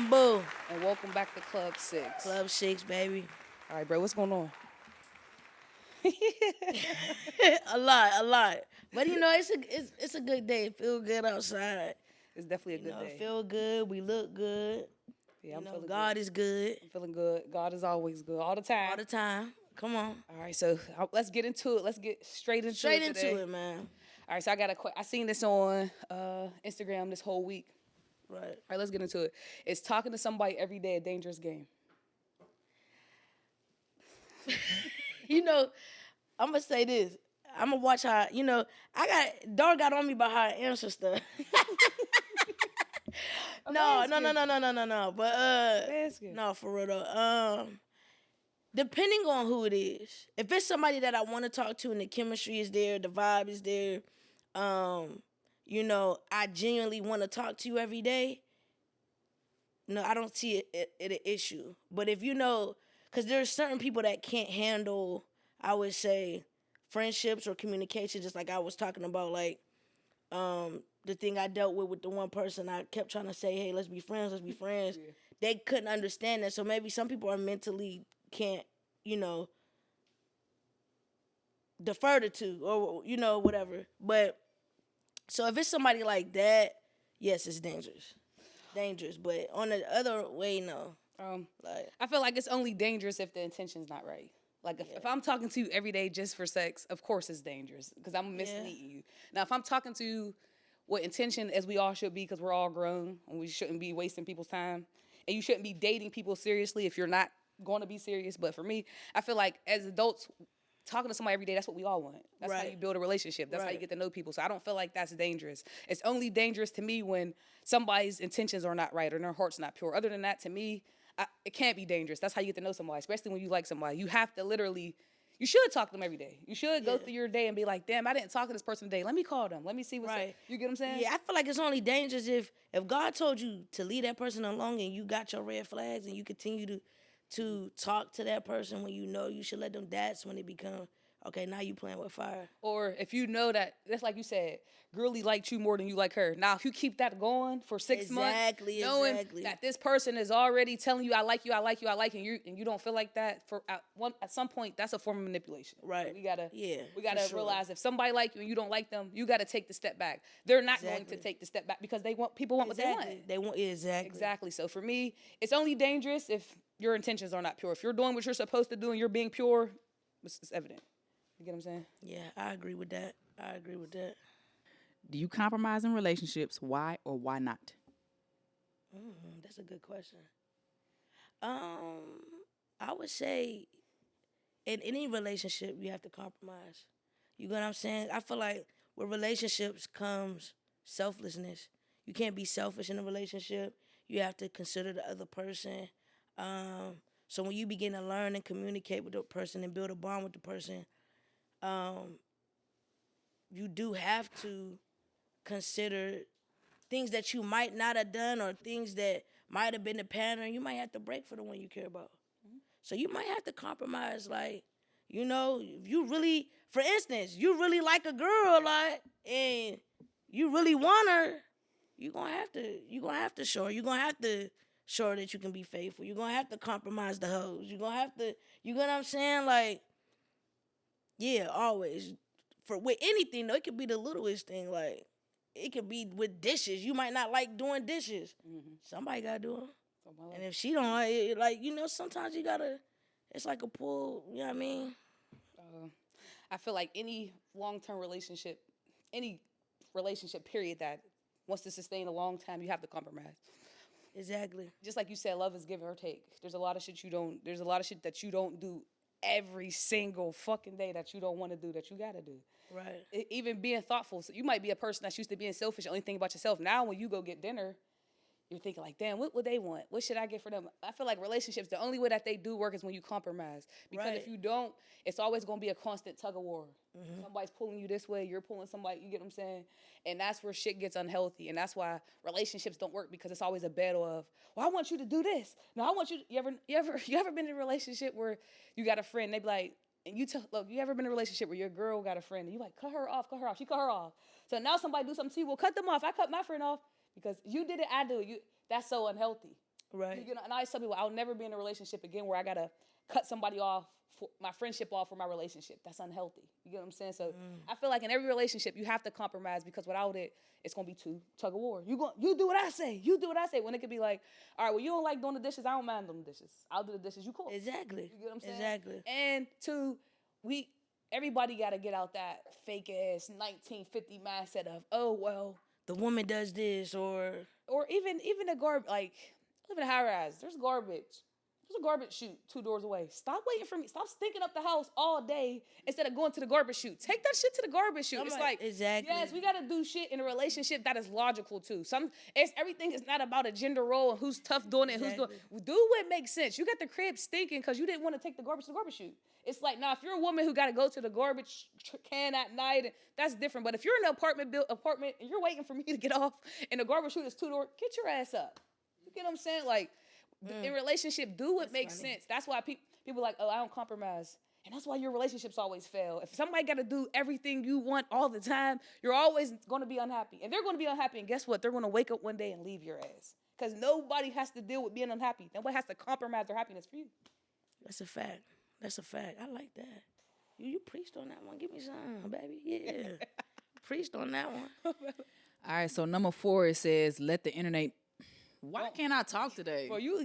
I'm Boo. And welcome back to Club 6. Club 6, baby. All right, bro, what's going on? a lot. But you know, it's a good day. Feel good outside. It's definitely a You good know, day. feel good. We look good. Yeah, I'm feeling God good. is good I'm feeling good. God is always good all the time. all the time. Come on. All right, so let's get into it. Let's get straight into Straight it into today. it, man. All right, so I seen this on Instagram this whole week. Right. All right, let's get into it. Is talking to somebody every day a dangerous game? You know, I'm gonna say this. I'm gonna watch how, Dog got on me about how I answer stuff. No. But Asking. no, for real though. Depending on who it is, if it's somebody that I want to talk to and the chemistry is there, the vibe is there, I genuinely want to talk to you every day. No, I don't see it an issue. But if because there's certain people that can't handle, I would say, friendships or communication. Just like I was talking about, like the thing I dealt with the one person, I kept trying to say, hey, let's be friends. Yeah. They couldn't understand that. So maybe some people are mentally can't, defer to two or, whatever. But so if it's somebody like that, yes, it's dangerous. But on the other way, no. I feel like it's only dangerous if the intention's not right. Like if I'm talking to you every day just for sex, of course it's dangerous because I'm misleading you. Now if I'm talking to you with intention, as we all should be, because we're all grown and we shouldn't be wasting people's time, and you shouldn't be dating people seriously if you're not going to be serious. But for me, I feel like as adults, talking to somebody every day, that's what we all want. That's how you build a relationship. That's how you get to know people. So I don't feel like that's dangerous. It's only dangerous to me when somebody's intentions are not right or their heart's not pure. Other than that, to me, it can't be dangerous. That's how you get to know somebody, especially when you like somebody. You have to literally, you should talk to them every day. You should go through your day and be like, damn, I didn't talk to this person today. Let me call them. Let me see what's up. You get what I'm saying? Yeah, I feel like it's only dangerous if God told you to leave that person alone and you got your red flags and you continue to talk to that person when you know you should let them, that's when it becomes, okay, now you playing with fire. Or if you know that's like you said, girlie liked you more than you like her. Now, if you keep that going for 6 months, knowing that this person is already telling you, I like you, and you don't feel like that, at some point, that's a form of manipulation. Right. We gotta realize if somebody like you and you don't like them, you gotta take the step back. They're not going to take the step back because people want what they want. They want Exactly. So for me, it's only dangerous if your intentions are not pure. If you're doing what you're supposed to do and you're being pure, it's evident. You get what I'm saying? Yeah, I agree with that. Do you compromise in relationships? Why or why not? That's a good question. I would say in any relationship, you have to compromise. You know what I'm saying? I feel like with relationships comes selflessness. You can't be selfish in a relationship. You have to consider the other person. So when you begin to learn and communicate with the person and build a bond with the person, you do have to consider things that you might not have done or things that might have been the pattern. You might have to break for the one you care about. Mm-hmm. So you might have to compromise, like, if you really, for instance, you really like a girl, like, and you really want her, you're gonna have to show her. You're gonna have to show her that you can be faithful. You're gonna have to compromise the hoes. You're gonna have to, you know what I'm saying? Like, yeah, always. With anything though, it could be the littlest thing. Like, it could be with dishes. You might not like doing dishes. Mm-hmm. Somebody gotta do them. And if she don't sometimes you gotta. It's like a pull. You know what I mean? I feel like any long-term relationship, any relationship period that wants to sustain a long time, you have to compromise. Exactly. Just like you said, love is give or take. There's a lot of shit that you don't do every single fucking day that you don't want to do that you gotta do. Right. Even being thoughtful. So you might be a person that's used to being selfish, only think about yourself. Now when you go get dinner, you're thinking like, damn, what would they want? What should I get for them? I feel like relationships, the only way that they do work is when you compromise. Because if you don't, it's always going to be a constant tug of war. Mm-hmm. Somebody's pulling you this way, you're pulling somebody, you get what I'm saying? And that's where shit gets unhealthy. And that's why relationships don't work, because it's always a battle of, well, I want you to do this. No, I want you to, you ever been in a relationship where you got a friend, they be like, and look, you ever been in a relationship where your girl got a friend and you like, cut her off, she cut her off. So now somebody do something to you, well, cut them off. I cut my friend off because you did it, I do it. That's so unhealthy. Right. You know, and I always tell people I'll never be in a relationship again where I gotta cut somebody off, for my friendship off for my relationship. That's unhealthy. You get what I'm saying? So I feel like in every relationship you have to compromise, because without it, it's gonna be tug of war. You do what I say. You do what I say. When it could be like, all right, well, you don't like doing the dishes. I don't mind doing the dishes. I'll do the dishes. You cool. Exactly. You get what I'm saying? Exactly. And two, everybody got to get out that fake ass 1950 mindset of, oh well, The woman does this, or even the garbage. Like, I live in a high rise. There's garbage. There's a garbage chute 2 doors away. Stop waiting for me. Stop stinking up the house all day instead of going to the garbage chute. Take that shit to the garbage chute. It's like, exactly. yes, we got to do shit in a relationship that is logical too. Everything is not about a gender role and who's tough doing it, who's doing. Do what makes sense. You got the crib stinking because you didn't want to take the garbage to the garbage chute. It's like, now, if you're a woman who got to go to the garbage can at night, that's different. But if you're in an apartment and you're waiting for me to get off and the garbage chute is 2 doors, get your ass up. You get what I'm saying? Like, in relationship, do what makes sense. That's why people like, oh, I don't compromise. And that's why your relationships always fail. If somebody got to do everything you want all the time, you're always going to be unhappy. And they're going to be unhappy. And guess what? They're going to wake up one day and leave your ass. Because nobody has to deal with being unhappy. Nobody has to compromise their happiness for you. That's a fact. That's a fact. I like that. You preached on that one. Give me some, baby. Yeah. Preached on that one. All right, so number 4, it says, let the internet. Why can't I talk today? Well, you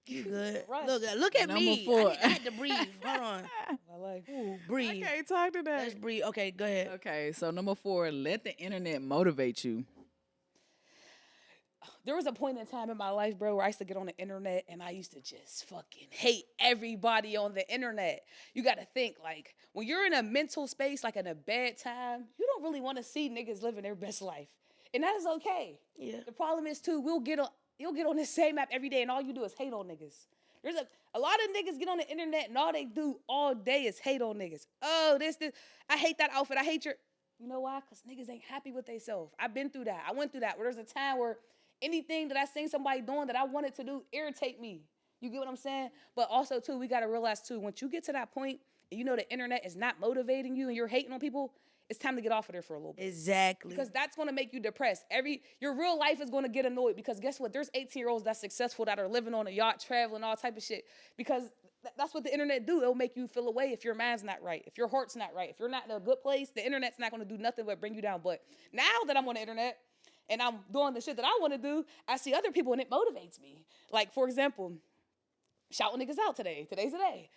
good. Right. Look at Number me. 4. I had to breathe. Hold on. I like. Ooh, breathe. I can't talk today. Let's breathe. Okay, go ahead. Okay, so number 4, let the internet motivate you. There was a point in time in my life, bro, where I used to get on the internet and I used to just fucking hate everybody on the internet. You got to think, like, when you're in a mental space, like in a bad time, you don't really want to see niggas living their best life. And that is okay. Yeah. The problem is, too, you'll get on the same app every day and all you do is hate on niggas. There's a lot of niggas get on the internet and all they do all day is hate on niggas. Oh, this. I hate that outfit. I hate your. You know why? Because niggas ain't happy with themselves. I've been through that. I went through that. Where there's a time where anything that I seen somebody doing that I wanted to do irritate me. You get what I'm saying? But also, too, we got to realize, too, once you get to that point and you know the internet is not motivating you and you're hating on people, it's time to get off of there for a little bit. Exactly. Because that's going to make you depressed. Your real life is going to get annoyed because guess what? There's 18-year-olds that's successful that are living on a yacht, traveling, all type of shit. Because that's what the internet do. It'll make you feel away if your mind's not right, if your heart's not right. If you're not in a good place, the internet's not going to do nothing but bring you down. But now that I'm on the internet and I'm doing the shit that I want to do, I see other people and it motivates me. Like, for example, shouting niggas out today. Today's the day.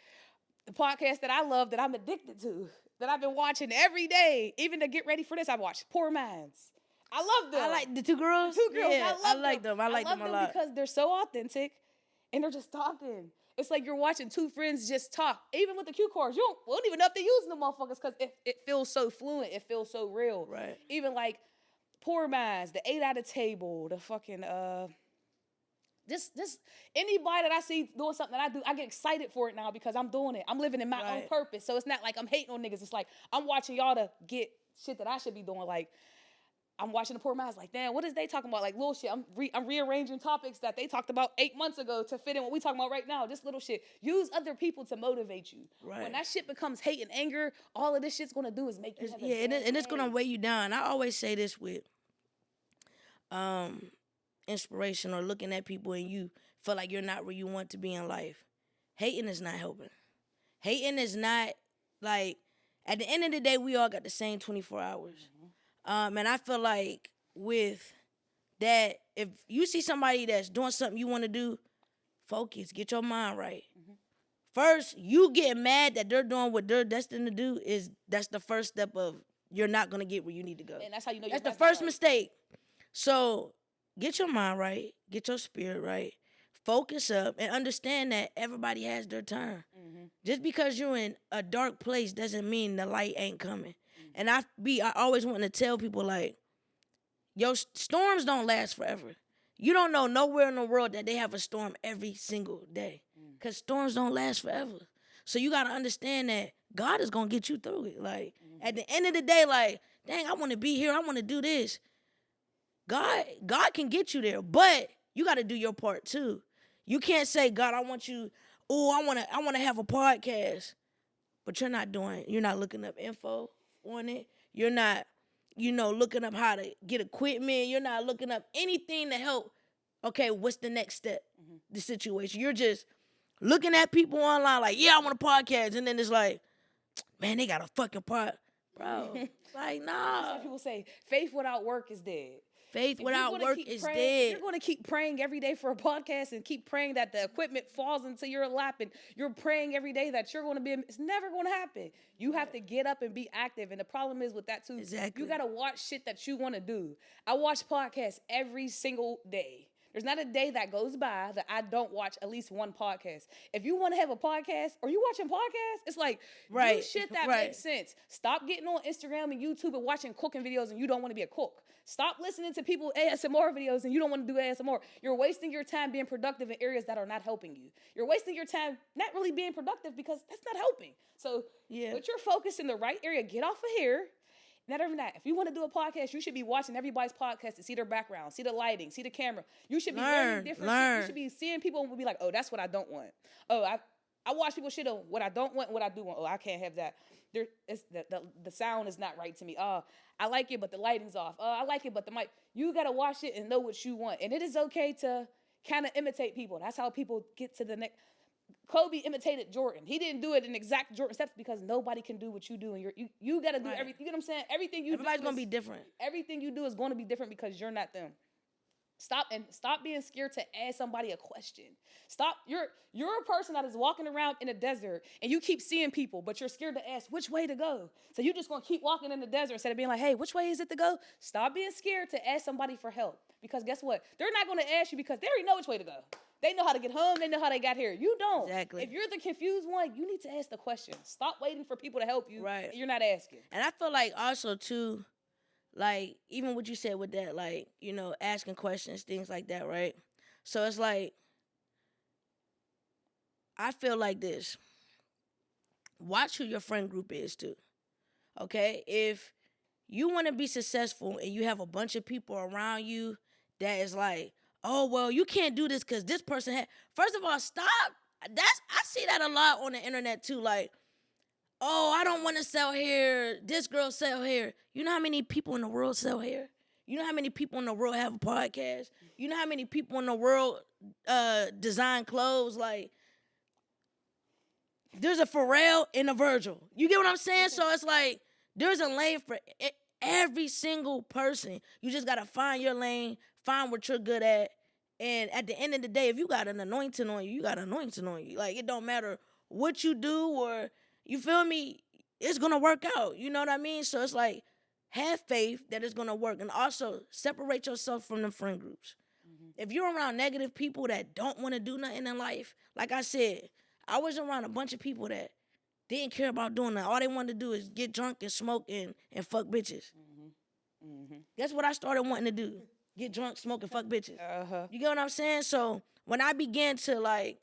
The podcast that I love, that I'm addicted to, that I've been watching every day, even to get ready for this, I've watched Poor Minds. I love them. I like the 2 girls. The 2 girls. Yeah, I like them. I like them a lot because they're so authentic and they're just talking. It's like you're watching 2 friends just talk. Even with the cue cards, we don't even know if they're using them motherfuckers because it feels so fluent. It feels so real. Right. Even like Poor Minds, the 8 at a Table, the fucking Just anybody that I see doing something that I do, I get excited for it now because I'm doing it. I'm living in my own purpose. So it's not like I'm hating on niggas. It's like I'm watching y'all to get shit that I should be doing. Like I'm watching the Poor Minds like, damn, what is they talking about? Like little shit. I'm rearranging topics that they talked about 8 months ago to fit in what we talking about right now. Just little shit. Use other people to motivate you. Right. When that shit becomes hate and anger, all of this shit's gonna do is make you have a bad and it's day. gonna weigh you down. I always say this with inspiration or looking at people and you feel like you're not where you want to be in life. Hating is not helping. Hating is not, like, at the end of the day, we all got the same 24 hours. And I feel like with that, if you see somebody that's doing something you want to do, focus, get your mind right. First, you get mad that they're doing what they're destined to do, that's the first step of you're not going to get where you need to go. And that's how you know That's you're the first mistake. So get your mind right, get your spirit right, focus up, and understand that everybody has their turn. Just because you're in a dark place doesn't mean the light ain't coming. And I always want to tell people, like, yo, storms don't last forever. You don't know nowhere in the world that they have a storm every single day, because storms don't last forever. So you got to understand that God is going to get you through it. Like, at the end of the day, like, dang, I want to be here. I want to do this. God can get you there, but you got to do your part too. You can't say, God, I want you, I want to have a podcast, but you're not looking up info on it. You're not, looking up how to get equipment. You're not looking up anything to help. Okay, what's the next step? the situation. You're just looking at people online like, yeah, I want a podcast. And then it's like, man, they got a fucking pod. Bro, like, nah. Some people say faith without work is dead. Faith If you're without gonna work keep is praying, dead. You're going to keep praying every day for a podcast and keep praying that the equipment falls into your lap, and you're praying every day that you're going to be. It's never going to happen. You have to get up and be active. And the problem is with that too. Exactly. You got to watch shit that you want to do. I watch podcasts every single day. There's not a day that goes by that I don't watch at least one podcast. If you want to have a podcast or you watching podcasts, it's like do Right, shit that right. makes sense. Stop getting on Instagram and YouTube and watching cooking videos and you don't want to be a cook. Stop listening to people ASMR videos and you don't want to do ASMR. You're wasting your time being productive in areas that are not helping you. You're wasting your time not really being productive because that's not helping. So Yeah. put your focus in the right area. Get off of here. Not even that. If you want to do a podcast, you should be watching everybody's podcast to see their background, see the lighting, see the camera. You should be learning different shit. You should be seeing people and be like, oh, that's what I don't want. Oh, I watch people shit on what I don't want and what I do want. Oh, I can't have that. The sound is not right to me. Oh, I like it, but the lighting's off. Oh, I like it, but the mic. You got to watch it and know what you want. And it is okay to kind of imitate people. That's how people get to the next. Kobe imitated Jordan. He didn't do it in exact Jordan steps because nobody can do what you do, and you got to do everything. You know what I'm saying? Everything you Everybody's do gonna be different. Everything you do is going to be different because you're not them. Stop being scared to ask somebody a question. Stop. You're a person that is walking around in a desert and you keep seeing people, but you're scared to ask which way to go. So you're just gonna keep walking in the desert instead of being like, hey, which way is it to go? Stop being scared to ask somebody for help because guess what? They're not gonna ask you because they already know which way to go. They know how to get home. They know how they got here. You don't. Exactly. If you're the confused one, you need to ask the question. Stop waiting for people to help you. Right. You're not asking. And I feel like also too, like even what you said with that, like, you know, asking questions, things like that, right? So it's like, I feel like this. Watch who your friend group is too. Okay? If you want to be successful and you have a bunch of people around you that is like, oh, well, you can't do this because this person had. First of all, stop. I see that a lot on the internet too. Like, oh, I don't want to sell hair. This girl sell hair. You know how many people in the world sell hair? You know how many people in the world have a podcast? You know how many people in the world design clothes? Like, there's a Pharrell and a Virgil. You get what I'm saying? So it's like, there's a lane for every single person. You just got to find your lane, find what you're good at. And at the end of the day, if you got an anointing on you, you got an anointing on you. Like, it don't matter what you do or, you feel me? It's going to work out. You know what I mean? So it's like, have faith that it's going to work. And also, separate yourself from the friend groups. Mm-hmm. If you're around negative people that don't want to do nothing in life, like I said, I was around a bunch of people that didn't care about doing that. All they wanted to do is get drunk and smoke and fuck bitches. Mm-hmm. Mm-hmm. That's what I started wanting to do. Get drunk, smoke, and fuck bitches. Uh-huh. You get what I'm saying? So when I began to, like,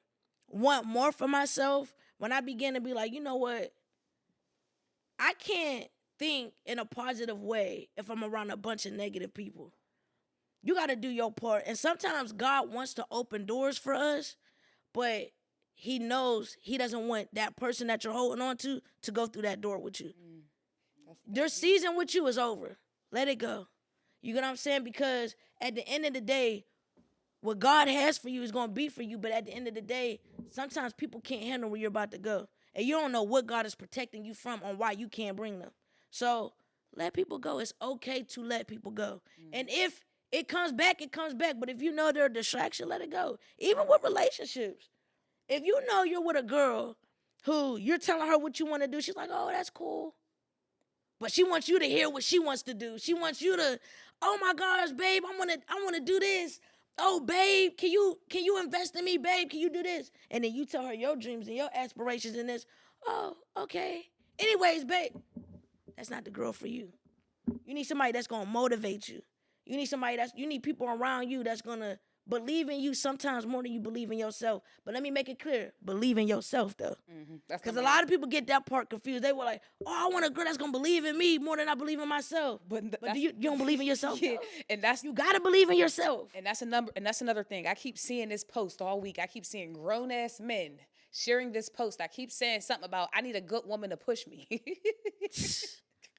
want more for myself, when I began to be like, you know what? I can't think in a positive way if I'm around a bunch of negative people. You got to do your part. And sometimes God wants to open doors for us, but he knows he doesn't want that person that you're holding on to go through that door with you. Their season with you is over. Let it go. You get what I'm saying? Because at the end of the day, what God has for you is going to be for you. But at the end of the day, sometimes people can't handle where you're about to go. And you don't know what God is protecting you from on why you can't bring them. So let people go. It's okay to let people go. And if it comes back, it comes back. But if you know they're a distraction, let it go. Even with relationships. If you know you're with a girl who you're telling her what you want to do, she's like, oh, that's cool. But she wants you to hear what she wants to do. She wants you to, oh my gosh, babe, I want to do this. Oh, babe, can you invest in me, babe? Can you do this? And then you tell her your dreams and your aspirations and this. Oh, okay. Anyways, babe, that's not the girl for you. You need somebody that's gonna motivate you. You need people around you that's gonna believe in you sometimes more than you believe in yourself. But let me make it clear, believe in yourself though. Because a lot of people get that part confused. They were like, oh, I want a girl that's gonna believe in me more than I believe in myself. But you don't believe in yourself? Yeah, and you gotta believe in yourself. And that's another thing. I keep seeing this post all week. I keep seeing grown-ass men sharing this post. I keep saying something about I need a good woman to push me.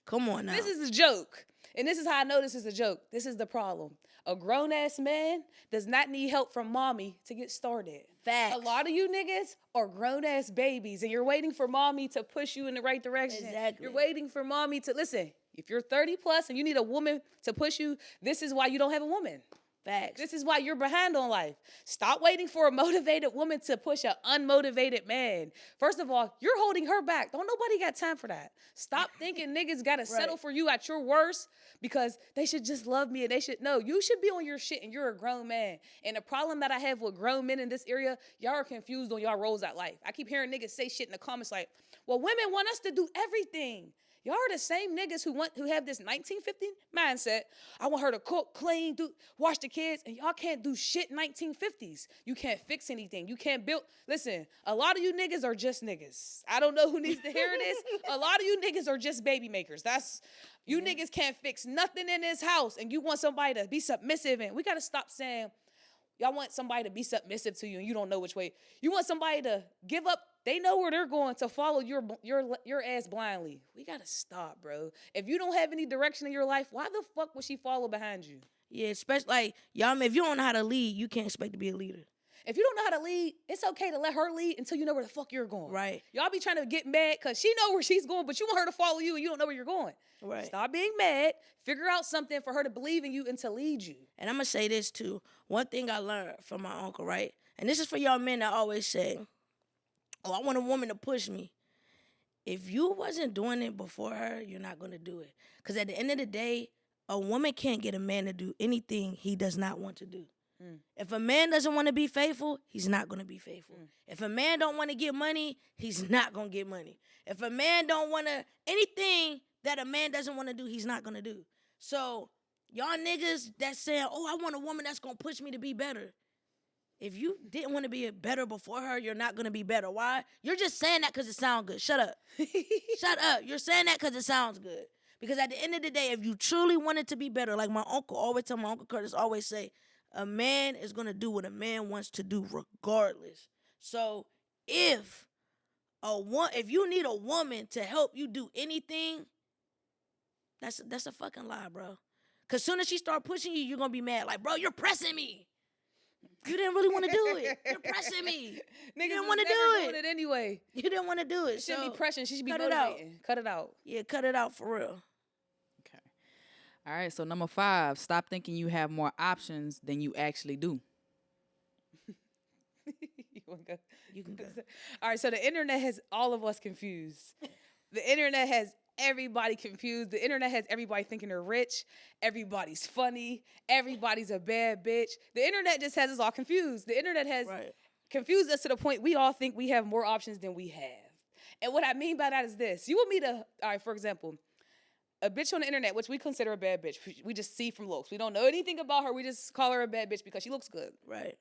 Come on now. This is a joke. And this is how I know this is a joke. This is the problem. A grown-ass man does not need help from mommy to get started. Facts. A lot of you niggas are grown-ass babies, and you're waiting for mommy to push you in the right direction. Exactly. You're waiting for mommy to, listen, if you're 30 plus and you need a woman to push you, this is why you don't have a woman. Facts. This is why you're behind on life. Stop waiting for a motivated woman to push an unmotivated man. First of all, you're holding her back. Don't nobody got time for that. Stop thinking niggas gotta settle for you at your worst because they should just love me and they should. No, you should be on your shit and you're a grown man. And the problem that I have with grown men in this area, y'all are confused on y'all roles at life. I keep hearing niggas say shit in the comments like, well, women want us to do everything. Y'all are the same niggas who have this 1950 mindset. I want her to cook, clean, wash the kids, and y'all can't do shit 1950s. You can't fix anything. You can't build. Listen, a lot of you niggas are just niggas. I don't know who needs to hear this. A lot of you niggas are just baby makers. You niggas can't fix nothing in this house, and you want somebody to be submissive, and we got to stop saying, y'all want somebody to be submissive to you, and you don't know which way. You want somebody to give up. They know where they're going to follow your ass blindly. We got to stop, bro. If you don't have any direction in your life, why the fuck would she follow behind you? Yeah, especially like y'all. If you don't know how to lead, you can't expect to be a leader. If you don't know how to lead, it's okay to let her lead until you know where the fuck you're going. Right. Y'all be trying to get mad because she know where she's going, but you want her to follow you and you don't know where you're going. Right. Stop being mad. Figure out something for her to believe in you and to lead you. And I'm gonna say this too. One thing I learned from my uncle, right? And this is for y'all men that always say, oh, I want a woman to push me. If you wasn't doing it before her, you're not going to do it. Because at the end of the day, a woman can't get a man to do anything he does not want to do. If a man doesn't want to be faithful, he's not going to be faithful. If a man don't want to get money, he's not going to get money. If a man don't want to, anything that a man doesn't want to do, he's not going to do. So y'all niggas that's saying, oh, I want a woman that's going to push me to be better. If you didn't want to be better before her, you're not going to be better. Why? You're just saying that because it sounds good. Shut up. Shut up. You're saying that because it sounds good. Because at the end of the day, if you truly wanted to be better, like my uncle always tell, my Uncle Curtis always say, a man is going to do what a man wants to do regardless. So if you need a woman to help you do anything, that's a fucking lie, bro. Because soon as she start pushing you, you're going to be mad. Like, bro, you're pressing me. You didn't really want to do it. You're pressing me. Niggas You didn't want to do it. anyway. You didn't want to do it. She shouldn't be pressing. She should be cut it out. motivating. Cut it out. Yeah, cut it out for real. Okay. All right. So number 5, stop thinking you have more options than you actually do. You want to go? You can go. All right. So the internet has all of us confused. The internet has everybody confused. The internet has everybody thinking they're rich. Everybody's funny. Everybody's a bad bitch. The internet just has us all confused. The internet has confused us to the point we all think we have more options than we have. And what I mean by that is this. You want me to, all right, for example, a bitch on the internet, which we consider a bad bitch. We just see from looks. We don't know anything about her. We just call her a bad bitch because she looks good. Right.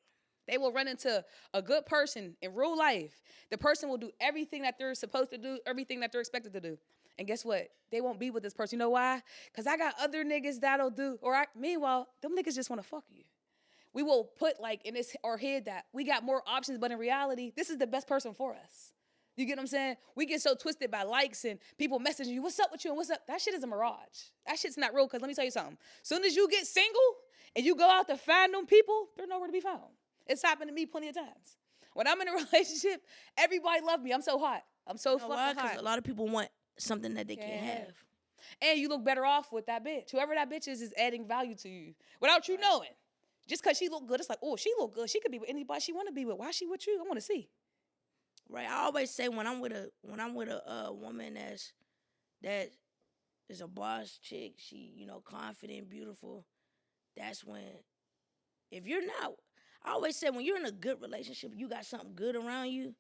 They will run into a good person in real life. The person will do everything that they're supposed to do, everything that they're expected to do. And guess what? They won't be with this person. You know why? Because I got other niggas that'll do. Meanwhile, them niggas just want to fuck you. We will put like in our head that we got more options, but in reality, this is the best person for us. You get what I'm saying? We get so twisted by likes and people messaging you, what's up with you and what's up? That shit is a mirage. That shit's not real because let me tell you something. Soon as you get single and you go out to find them people, they're nowhere to be found. It's happened to me plenty of times. When I'm in a relationship, everybody loves me. I'm so hot. I'm so fucking hot. Because a lot of people want something that they can't have. And you look better off with that bitch. Whoever that bitch is adding value to you without you knowing. Just because she look good, it's like, oh, she look good. She could be with anybody she want to be with. Why is she with you? I want to see. Right. I always say when I'm with a woman that is a boss chick, she, confident, beautiful, that's when, if you're not, I always say when you're in a good relationship, you got something good around you,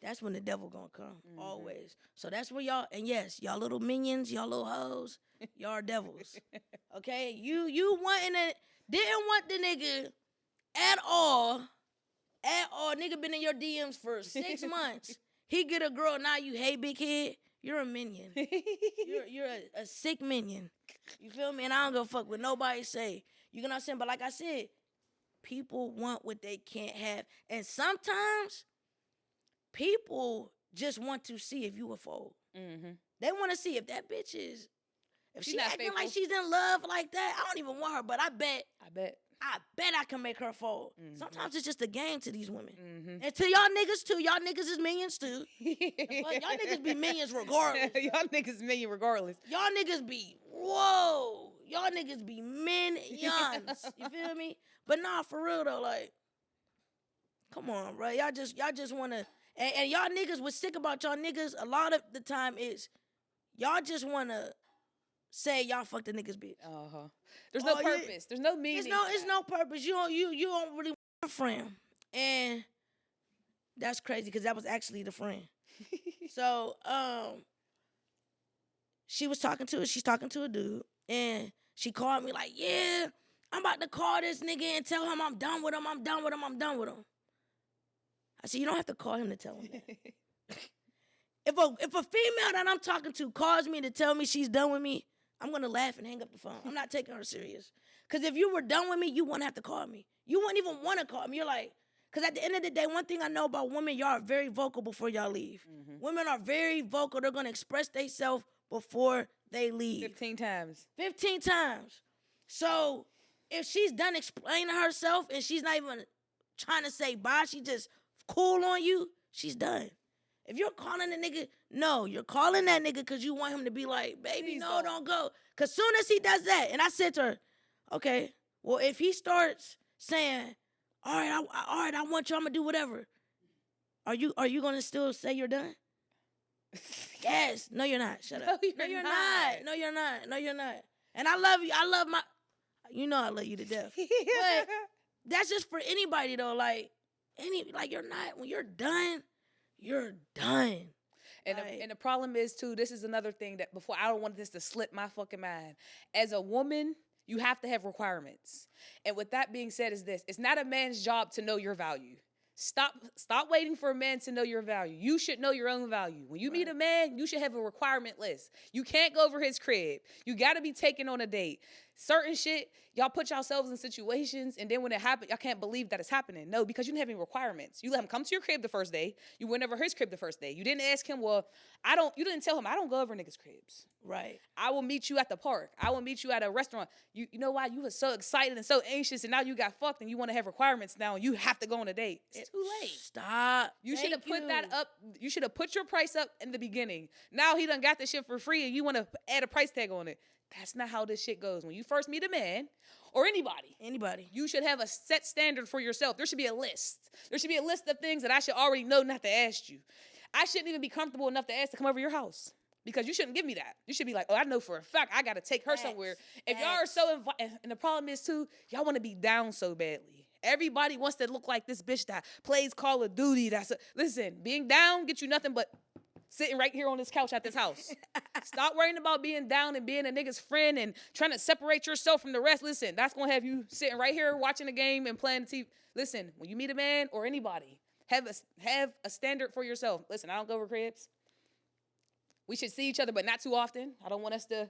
that's when the devil gonna come, always. So that's where y'all, and yes, y'all little minions, y'all little hoes, y'all are devils. Okay? You didn't want the nigga at all. Nigga been in your DMs for 6 months. He get a girl, now you hate big head. You're a minion. You're a sick minion. You feel me? And I don't give a fuck what nobody say. You know what I'm saying? But like I said, people want what they can't have. And sometimes people just want to see if you a fool. Mm-hmm. They want to see if that bitch is. If She's she not acting like faithful. she's in love like that, I don't even want her. But I bet I bet. I can make her fold. Mm-hmm. Sometimes it's just a game to these women. And to y'all niggas too. Y'all niggas is minions too. Fuck, y'all niggas be minions regardless. Y'all niggas million regardless. Y'all niggas be, whoa. Y'all niggas be minions. You feel me? But nah, for real though, like, come on, bro. Y'all just wanna, and y'all niggas, what's sick about y'all niggas a lot of the time is y'all just wanna say y'all fucked the niggas bitch. Uh-huh. There's no Oh, yeah. purpose. There's no meaning. It's no purpose. You don't really want a friend. And that's crazy because that was actually the friend. So, she's talking to a dude, and she called me like, yeah, I'm about to call this nigga and tell him I'm done with him. I said, you don't have to call him to tell him that. If a female that I'm talking to calls me to tell me she's done with me, I'm gonna laugh and hang up the phone. I'm not taking her serious. Cause if you were done with me, you wouldn't have to call me. You wouldn't even want to call me. You're like, cause at the end of the day, one thing I know about women, y'all are very vocal before y'all leave. Women are very vocal. They're gonna express themselves before they leave. 15 times. 15 times. So if she's done explaining herself and she's not even trying to say bye, she just cool on you, she's done. If you're calling a nigga, no, you're calling that nigga because you want him to be like, baby, Please no, don't. don't go. Because soon as he does that, and I said to her, okay, well, if he starts saying, all right, I want you, I'm going to do whatever, are you going to still say you're done? Yes. No, you're not. Shut up. No, you're not. No, you're not. No, you're not. And I love you. I love my, you know I love you to death. But that's just for anybody, though. Like, you're not, when you're done, you're done. And, Right. and the problem is, too, this is another thing that before I don't want this to slip my fucking mind. As a woman, you have to have requirements. And with that being said is this. It's not a man's job to know your value. Stop waiting for a man to know your value. You should know your own value. When you meet a man, you should have a requirement list. You can't go over his crib. You got to be taken on a date. Certain shit, y'all put yourselves in situations, and then when it happens, y'all can't believe that it's happening. No, because you didn't have any requirements. You let him come to your crib the first day. You went over his crib the first day. You didn't ask him, well, you didn't tell him, I don't go over niggas' cribs. Right. I will meet you at the park. I will meet you at a restaurant. You know why? You were so excited and so anxious, and now you got fucked, and you want to have requirements now, and you have to go on a date. It's too late. Stop. You should have Thank put that up. You should have put your price up in the beginning. Now he done got the shit for free, and you want to add a price tag on it. That's not how this shit goes. When you first meet a man or anybody, you should have a set standard for yourself. There should be a list. There should be a list of things that I should already know not to ask you. I shouldn't even be comfortable enough to ask to come over your house. Because you shouldn't give me that. You should be like, oh, I know for a fact I got to take her somewhere. If y'all are so and the problem is, too, y'all want to be down so badly. Everybody wants to look like this bitch that plays Call of Duty. Listen, being down gets you nothing but sitting right here on this couch at this house. Stop worrying about being down and being a nigga's friend and trying to separate yourself from the rest. Listen, that's going to have you sitting right here watching the game and playing the TV. Listen, when you meet a man or anybody, have a standard for yourself. Listen, I don't go over cribs. We should see each other, but not too often. I don't want us to,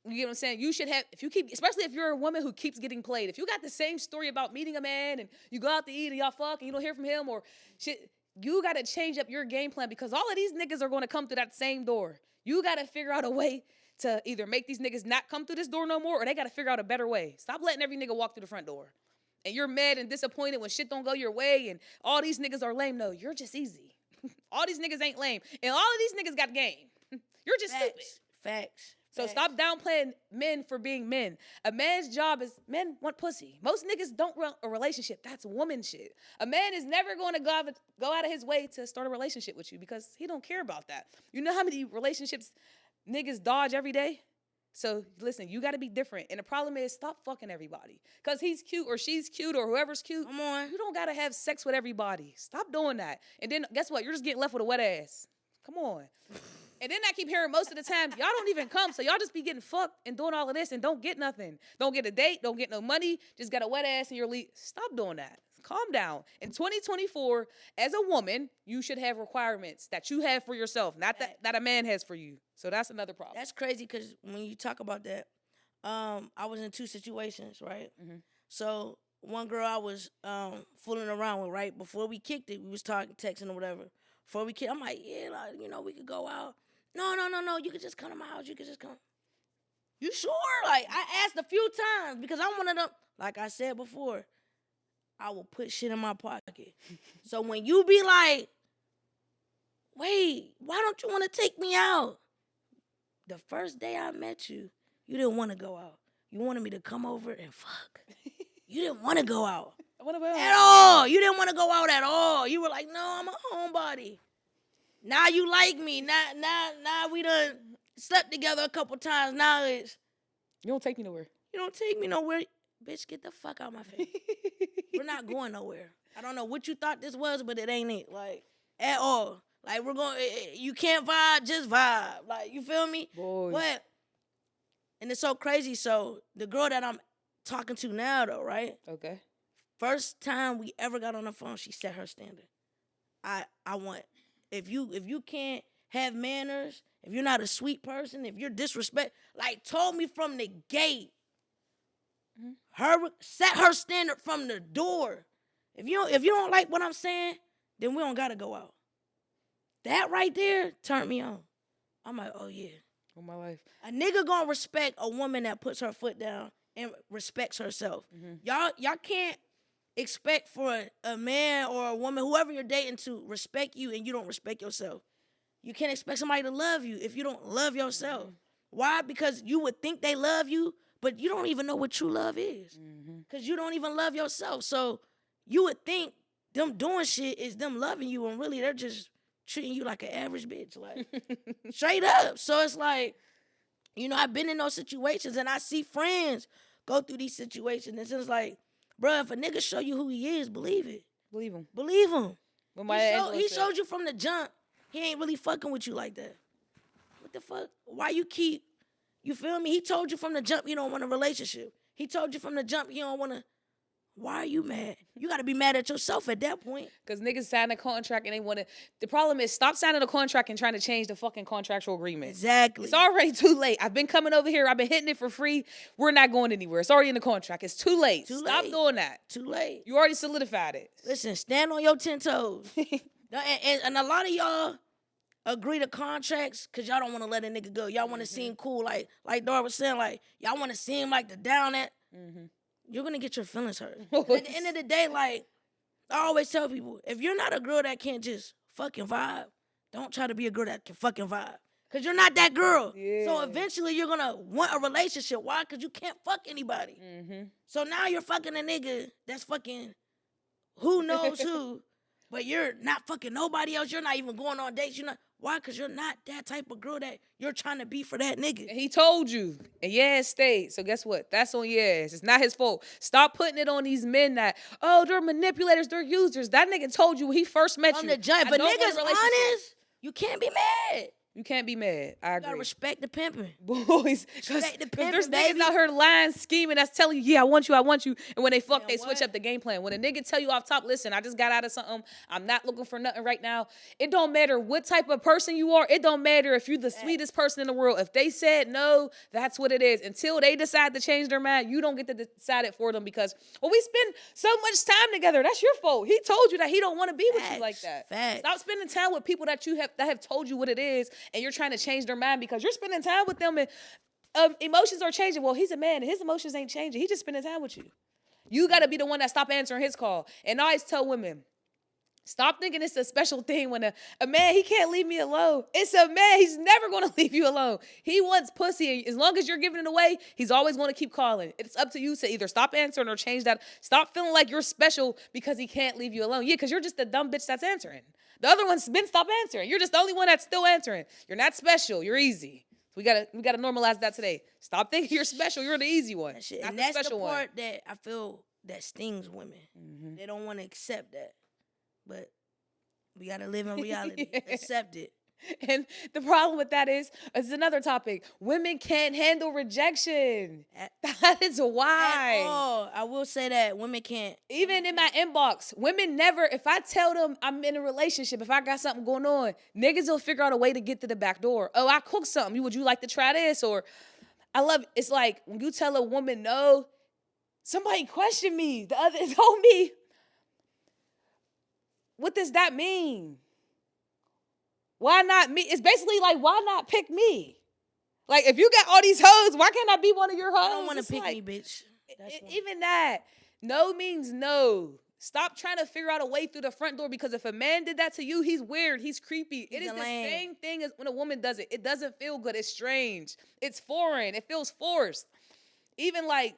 you get what I'm saying? You should have, especially if you're a woman who keeps getting played. If you got the same story about meeting a man and you go out to eat and y'all fuck and you don't hear from him or shit, you got to change up your game plan because all of these niggas are going to come through that same door. You got to figure out a way to either make these niggas not come through this door no more or they got to figure out a better way. Stop letting every nigga walk through the front door. And you're mad and disappointed when shit don't go your way and all these niggas are lame. No, you're just easy. All these niggas ain't lame. And all of these niggas got game. You're just stupid. Facts. So stop downplaying men for being men. A man's job is, men want pussy. Most niggas don't want a relationship. That's woman shit. A man is never going to go out of his way to start a relationship with you because he don't care about that. You know how many relationships niggas dodge every day? So listen, you got to be different. And the problem is stop fucking everybody. Because he's cute or she's cute or whoever's cute. Come on. You don't got to have sex with everybody. Stop doing that. And then guess what? You're just getting left with a wet ass. Come on. And then I keep hearing most of the time, y'all don't even come. So y'all just be getting fucked and doing all of this and don't get nothing. Don't get a date. Don't get no money. Just got a wet ass and you're Stop doing that. Calm down. In 2024, as a woman, you should have requirements that you have for yourself, not that a man has for you. So that's another problem. That's crazy because when you talk about that, I was in two situations, right? Mm-hmm. So one girl I was fooling around with, right? Before we kicked it, we was talking, texting or whatever. Before we kicked, I'm like, yeah, like, we could go out. No, you could just come to my house. You could just come. You sure? Like, I asked a few times because I'm one of them. Like I said before, I will put shit in my pocket. So when you be like, wait, why don't you want to take me out? The first day I met you, you didn't want to go out. You wanted me to come over and fuck. You didn't want to go out What about at all. You didn't want to go out at all. You were like, no, I'm a homebody. Now you like me. Now we done slept together a couple times. Now it's, You don't take me nowhere. you don't take me nowhere. Bitch, get the fuck out my face. We're not going nowhere. I don't know what you thought this was, but it ain't it. Like, at all. Like, we're going, you can't vibe, just vibe. Like, you feel me? Boy. But, and it's so crazy. So, the girl that I'm talking to now, though, right? Okay. First time we ever got on the phone, she set her standard. I want, if you can't have manners, if you're not a sweet person, if you're disrespect, like, told me from the gate, her set her standard from the door. If you don't like what I'm saying, then we don't gotta go out. That right there turned me on. I'm like, oh yeah. All my life. A nigga gonna respect a woman that puts her foot down and respects herself. Y'all can't expect for a man or a woman, whoever you're dating, to respect you and you don't respect yourself. You can't expect somebody to love you if you don't love yourself. Why? Because you would think they love you, but you don't even know what true love is. Because you don't even love yourself. So you would think them doing shit is them loving you, and really they're just treating you like an average bitch. Like, straight up. So it's like, you know, I've been in those situations and I see friends go through these situations. And it's like, bruh, if a nigga show you who he is, believe it. Believe him. Believe him. What Maya Angelou He said. showed you from the jump. He ain't really fucking with you like that. What the fuck? Why you keep, you feel me? He told you from the jump he don't want a relationship. He told you from the jump he don't want to. Why are you mad? You got to be mad at yourself at that point. Because niggas sign a contract and they want to. The problem is, stop signing a contract and trying to change the fucking contractual agreement. Exactly. It's already too late. I've been coming over here. I've been hitting it for free. We're not going anywhere. It's already in the contract. It's too late. Stop late. doing that. Too late. You already solidified it. Listen, stand on your 10 toes. and a lot of y'all agree to contracts because y'all don't want to let a nigga go. Y'all want to seem cool. Like Dora was saying, like, y'all want to seem like the down at. You're going to get your feelings hurt. At the end of the day, like, I always tell people, if you're not a girl that can't just fucking vibe, don't try to be a girl that can fucking vibe. Because you're not that girl. Yeah. So eventually you're going to want a relationship. Why? Because you can't fuck anybody. So now you're fucking a nigga that's fucking who knows who, but you're not fucking nobody else. You're not even going on dates. You're not. Why? Because you're not that type of girl that you're trying to be for that nigga. He told you, and your ass stayed. So guess what? That's on your ass. It's not his fault. Stop putting it on these men that, oh, they're manipulators, they're users. That nigga told you when he first met From you. the jump. But niggas honest, you can't be mad. You can't be mad. I You gotta agree. respect the pimping. Boys, Respect the there's pimping, niggas baby. out here lying, scheming, that's telling you, yeah, I want you. And when they fuck, Man, they switch what? up the game plan. When a nigga tell you off top, listen, I just got out of something, I'm not looking for nothing right now. It don't matter what type of person you are. It don't matter if you're the sweetest person in the world. If they said no, that's what it is. Until they decide to change their mind, you don't get to decide it for them because, well, we spend so much time together. That's your fault. He told you that he don't want to be with you like that. Facts. Stop spending time with people that have told you what it is, and you're trying to change their mind because you're spending time with them and emotions are changing. Well, he's a man and his emotions ain't changing. He just spending time with you. You got to be the one that stop answering his call. And I always tell women, stop thinking it's a special thing when a man, he can't leave me alone. It's a man. He's never going to leave you alone. He wants pussy. And as long as you're giving it away, he's always going to keep calling. It's up to you to either stop answering or change that. Stop feeling like you're special because he can't leave you alone. Yeah, because you're just the dumb bitch that's answering. The other one's been stop answering. You're just the only one that's still answering. You're not special. You're easy. We gotta normalize that today. Stop thinking you're special. You're the easy one, That shit. not And the that's special the one. part that I feel that stings women. They don't want to accept that. But we gotta live in reality. Accept it. And the problem with that is another topic. Women can't handle rejection. That is why. At all. I will say that women can't. Even in my inbox, women never, if I tell them I'm in a relationship, if I got something going on, niggas will figure out a way to get to the back door. Oh, I cooked something. Would you like to try this? Or it's like when you tell a woman no, somebody questioned me. The other told me, what does that mean? Why not me? It's basically like, why not pick me? Like, if you got all these hoes, why can't I be one of your hoes? I don't want to It's pick like, me, bitch. That's one. even that, no means no. Stop trying to figure out a way through the front door, because if a man did that to you, he's weird, he's creepy. It He's is a the lame. same thing as when a woman does it. It doesn't feel good. It's strange. It's foreign. It feels forced. Even like,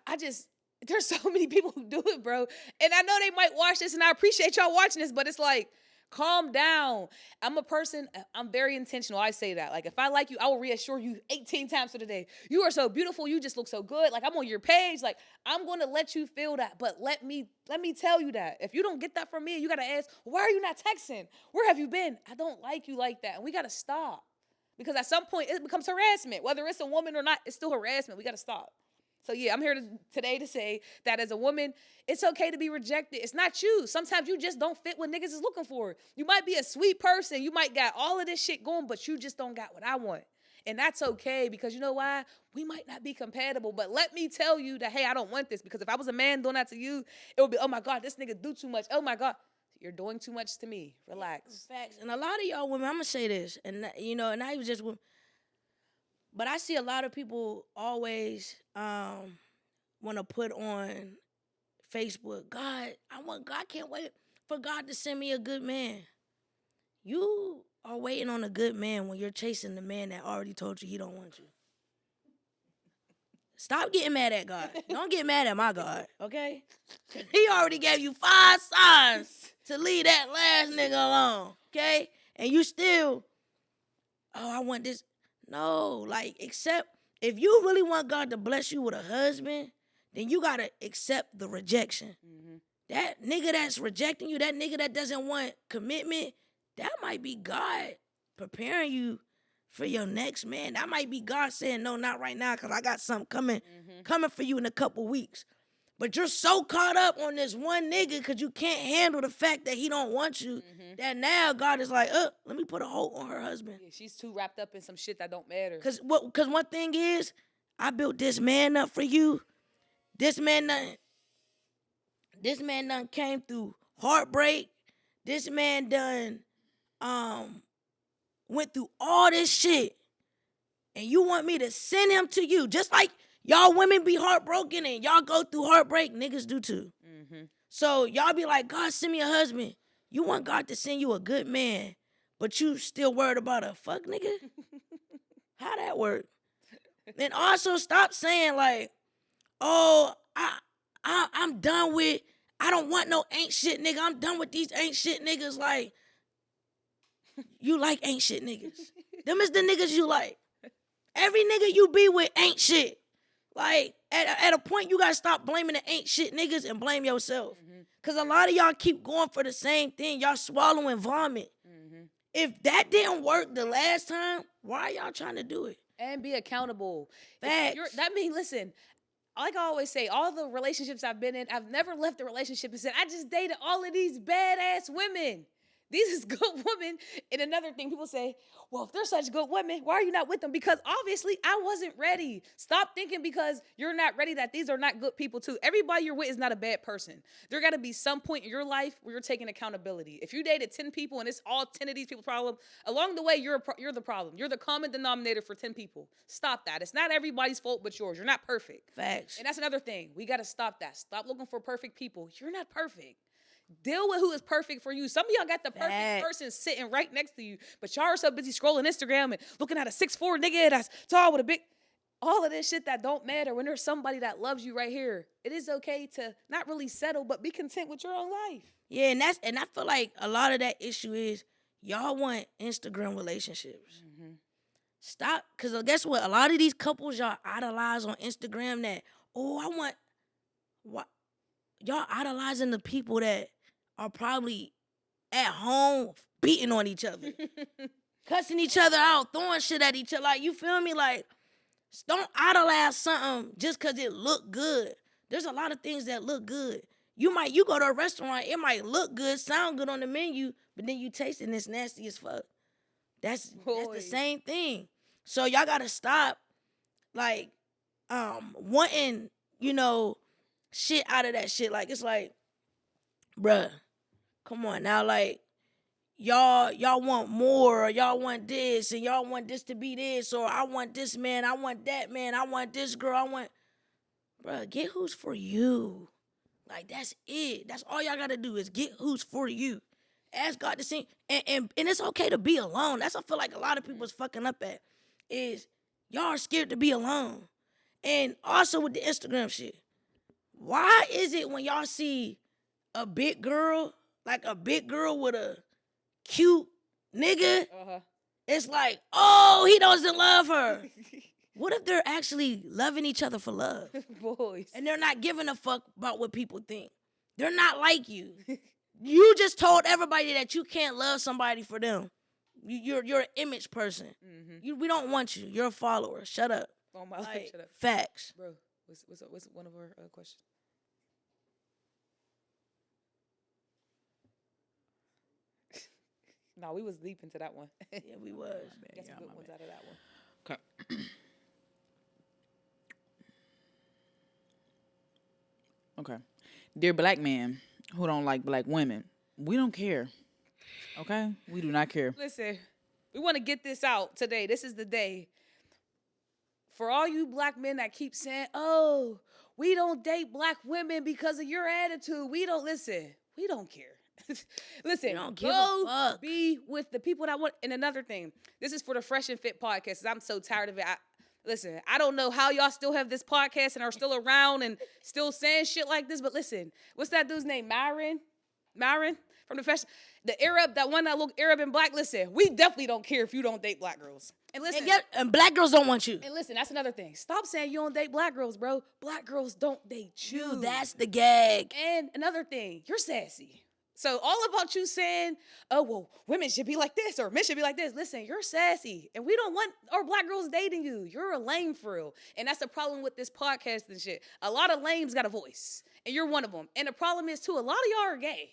I just, there's so many people who do it, bro. And I know they might watch this, and I appreciate y'all watching this, but it's like, calm down. I'm a person, I'm very intentional. I say that. Like, if I like you, I will reassure you 18 times for the day. You are so beautiful. You just look so good. Like, I'm on your page. Like, I'm going to let you feel that. But let me tell you that. If you don't get that from me, you got to ask, why are you not texting? Where have you been? I don't like you like that. And we got to stop. Because at some point, it becomes harassment. Whether it's a woman or not, it's still harassment. We got to stop. So yeah, I'm here today to say that as a woman, it's okay to be rejected. It's not you. Sometimes you just don't fit what niggas is looking for. You might be a sweet person. You might got all of this shit going, but you just don't got what I want. And that's okay, because you know why? We might not be compatible, but let me tell you that, hey, I don't want this. Because if I was a man doing that to you, it would be, oh my God, this nigga do too much. Oh my God, you're doing too much to me. Relax. Facts. And a lot of y'all women, I'm going to say this, and you know, and not even just women, but I see a lot of people always want to put on Facebook, God can't wait for God to send me a good man. You are waiting on a good man when you're chasing the man that already told you he don't want you. Stop getting mad at God. Don't get mad at my God, okay? He already gave you 5 signs to leave that last nigga alone, okay? And you still, oh, I want this. No, like, except if you really want God to bless you with a husband, then you got to accept the rejection. Mm-hmm. That nigga that's rejecting you, that nigga that doesn't want commitment, that might be God preparing you for your next man. That might be God saying, no, not right now, because I got something coming for you in a couple weeks. But you're so caught up on this one nigga because you can't handle the fact that he don't want you, that now God is like, let me put a hold on her husband. Yeah, she's too wrapped up in some shit that don't matter. Because one thing is, I built this man up for you. This man done came through heartbreak. This man done went through all this shit. And you want me to send him to you, just like y'all women be heartbroken and y'all go through heartbreak, niggas do too. Mm-hmm. So y'all be like, God, send me a husband. You want God to send you a good man, but you still worried about a fuck nigga? How that work? And also stop saying like, oh, I'm done with, I don't want no ain't shit nigga. I'm done with these ain't shit niggas. Like, you like ain't shit niggas. Them is the niggas you like. Every nigga you be with ain't shit. Like, at a point, you gotta stop blaming the ain't shit niggas and blame yourself. Mm-hmm. Cause a lot of y'all keep going for the same thing. Y'all swallowing vomit. Mm-hmm. If that didn't work the last time, why are y'all trying to do it? And be accountable. Facts. That means, listen, like I always say, all the relationships I've been in, I've never left a relationship and said, I just dated all of these badass women. These is good women. And another thing, people say, well, if they're such good women, why are you not with them? Because obviously I wasn't ready. Stop thinking because you're not ready that these are not good people too. Everybody you're with is not a bad person. There got to be some point in your life where you're taking accountability. If you dated 10 people and it's all 10 of these people's problem, along the way, you're the problem. You're the common denominator for 10 people. Stop that. It's not everybody's fault but yours. You're not perfect. Facts. And that's another thing. We got to stop that. Stop looking for perfect people. You're not perfect. Deal with who is perfect for you. Some of y'all got the perfect person sitting right next to you, but y'all are so busy scrolling Instagram and looking at a 6'4" nigga that's tall with a big, all of this shit that don't matter when there's somebody that loves you right here. It is okay to not really settle, but be content with your own life. Yeah, and I feel like a lot of that issue is y'all want Instagram relationships. Mm-hmm. Stop, because guess what? A lot of these couples y'all idolize on Instagram that, y'all idolizing the people that are probably at home beating on each other, cussing each other out, throwing shit at each other. Like, you feel me? Like, don't idolize something just because it look good. There's a lot of things that look good. You go to a restaurant, it might look good, sound good on the menu, but then you taste it and it's nasty as fuck. That's the same thing. So y'all gotta stop, like, wanting, shit out of that shit. Like, it's like, bruh, come on now. Like, y'all want more, or y'all want this, and y'all want this to be this, or I want this man, I want that man, I want this girl, I want. Bruh, get who's for you. Like, that's it. That's all y'all gotta do is get who's for you. Ask God to sing. And it's okay to be alone. That's what I feel like a lot of people's fucking up at. Is y'all are scared to be alone. And also with the Instagram shit. Why is it when y'all see a big girl, like a big girl with a cute nigga, it's like, oh, he doesn't love her. What if they're actually loving each other for love? Boys. And they're not giving a fuck about what people think. They're not like you. You just told everybody that you can't love somebody for them. You're an image person. We don't want you. You're a follower. Shut up. Oh my life, shut up. Facts. Bro, what's one of our questions? No, we was deep into that one. Yeah, we was. Get some good ones out of that one. Okay. Okay. Dear black men who don't like black women, we don't care. Okay? We do not care. Listen, we want to get this out today. This is the day. For all you black men that keep saying, oh, we don't date black women because of your attitude. We don't listen. We don't care. Listen, don't give go a fuck. be with the people that want. And another thing, this is for the Fresh and Fit podcast, because I'm so tired of it. Listen, I don't know how y'all still have this podcast and are still around and still saying shit like this, but listen, what's that dude's name? Myron from the Fresh, the Arab, that one that look Arab and black. Listen, we definitely don't care if you don't date black girls. And listen, And black girls don't want you. and listen, that's another thing. Stop saying you don't date black girls, bro. Black girls don't date you. That's the gag. And another thing, you're sassy. So all about you saying, oh, well, women should be like this or men should be like this. Listen, you're sassy. And we don't want our black girls dating you. You're a lame for real. And that's the problem with this podcast and shit. A lot of lames got a voice. And you're one of them. And the problem is, too, a lot of y'all are gay.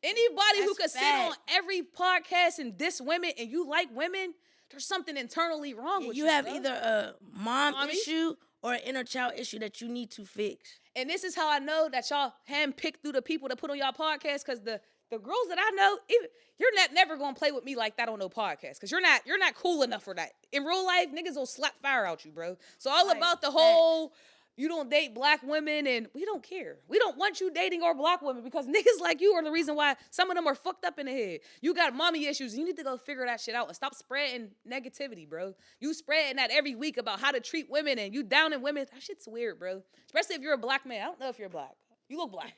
Anybody who could sit on every podcast and diss women and you like women, there's something internally wrong with you. You have bro. either a mom Mommy? issue or an inner child issue that you need to fix. And this is how I know that y'all handpicked through the people that put on y'all podcast, because the girls that I know, even you're never gonna play with me like that on no podcast, because you're not cool enough for that. In real life, niggas will slap fire out you, bro. So all about the whole you don't date black women, and we don't care. We don't want you dating our black women, because niggas like you are the reason why some of them are fucked up in the head. You got mommy issues. You need to go figure that shit out and stop spreading negativity, bro. You spreading that every week about how to treat women and you downing women. That shit's weird, bro. Especially if you're a black man. I don't know if you're black. You look black.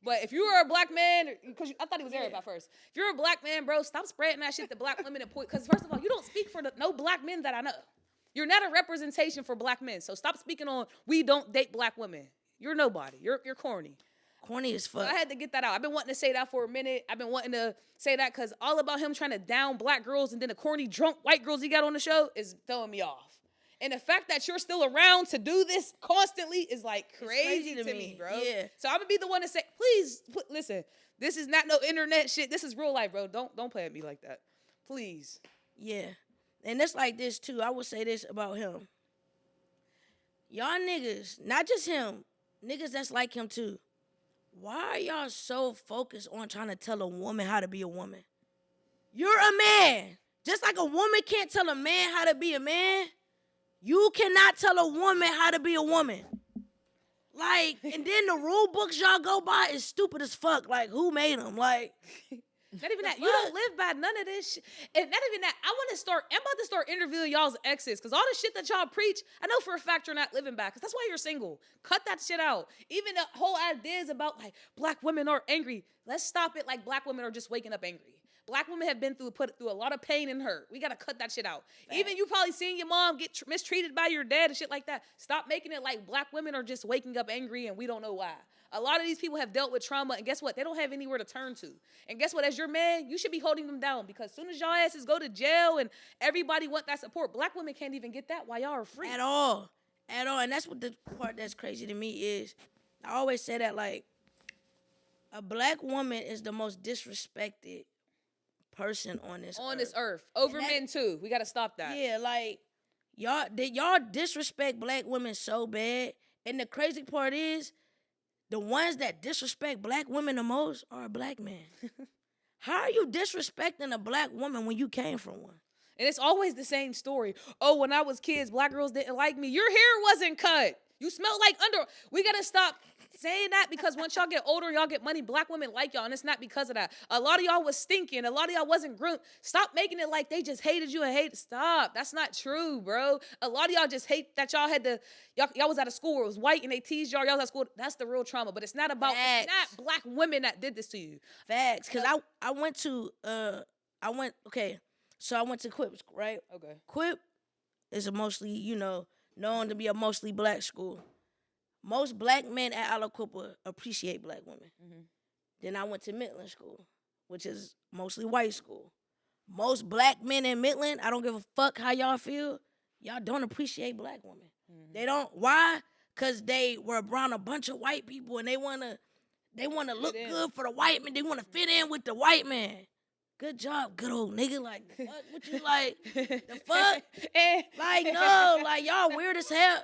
But if you are a black man, because I thought he was Arab at first. If you're a black man, bro, stop spreading that shit to black women. Because first of all, you don't speak for no black men that I know. You're not a representation for black men. So stop speaking on we don't date black women. You're nobody. You're corny. Corny as fuck. So I had to get that out. I've been wanting to say that for a minute. I've been wanting to say that because all about him trying to down black girls and then the corny drunk white girls he got on the show is throwing me off. And the fact that you're still around to do this constantly is like crazy to me, bro. Yeah. So I'm gonna be the one to say, please, listen, this is not no internet shit. This is real life, bro. Don't play at me like that. Please. Yeah. And it's like this, too. I would say this about him. Y'all niggas, not just him, niggas that's like him, too. Why are y'all so focused on trying to tell a woman how to be a woman? You're a man. Just like a woman can't tell a man how to be a man, you cannot tell a woman how to be a woman. Like, and then the rule books y'all go by is stupid as fuck. Like, who made them? Like... Not even that. You don't live by none of this shit. And not even that. I'm about to start interviewing y'all's exes, because all the shit that y'all preach, I know for a fact you're not living by, because that's why you're single. Cut that shit out. Even the whole ideas about like black women are angry. Let's stop it like black women are just waking up angry. Black women have been put through a lot of pain and hurt. We got to cut that shit out. Fact. Even you probably seen your mom get mistreated by your dad and shit like that. Stop making it like black women are just waking up angry and we don't know why. A lot of these people have dealt with trauma, and guess what? They don't have anywhere to turn to. And guess what? As your man, you should be holding them down, because as soon as y'all asses go to jail and everybody want that support, black women can't even get that while y'all are free. At all. And that's what the part that's crazy to me is. I always say that, like, a black woman is the most disrespected person on this earth. Over men, too. We got to stop that. Yeah, like, y'all disrespect black women so bad. And the crazy part is, the ones that disrespect black women the most are black men. How are you disrespecting a black woman when you came from one? And it's always the same story. Oh, when I was kids, black girls didn't like me. Your hair wasn't cut. You smell like under. We gotta stop saying that because once y'all get older, y'all get money. Black women like y'all, and it's not because of that. A lot of y'all was stinking. A lot of y'all wasn't groomed. Stop making it like they just hated you and hate. Stop. That's not true, bro. A lot of y'all just hate that y'all had to. Y'all was out of school where it was white and they teased y'all. Y'all was at school. That's the real trauma. But it's not about. Facts. It's not black women that did this to you. Facts. Cause I went to okay. So I went to Quip, right? Okay. Quip is a mostly, known to be a mostly black school. Most black men at Aliquippa appreciate black women. Mm-hmm. Then I went to Midland School, which is mostly white school. Most black men in Midland, I don't give a fuck how y'all feel, y'all don't appreciate black women. Mm-hmm. They don't. Why? Because they were around a bunch of white people and they wanna look good for the white man. They wanna fit in with the white man. Good job, good old nigga. Like, the fuck? What you like? The fuck? Like, no, like, y'all weird as hell.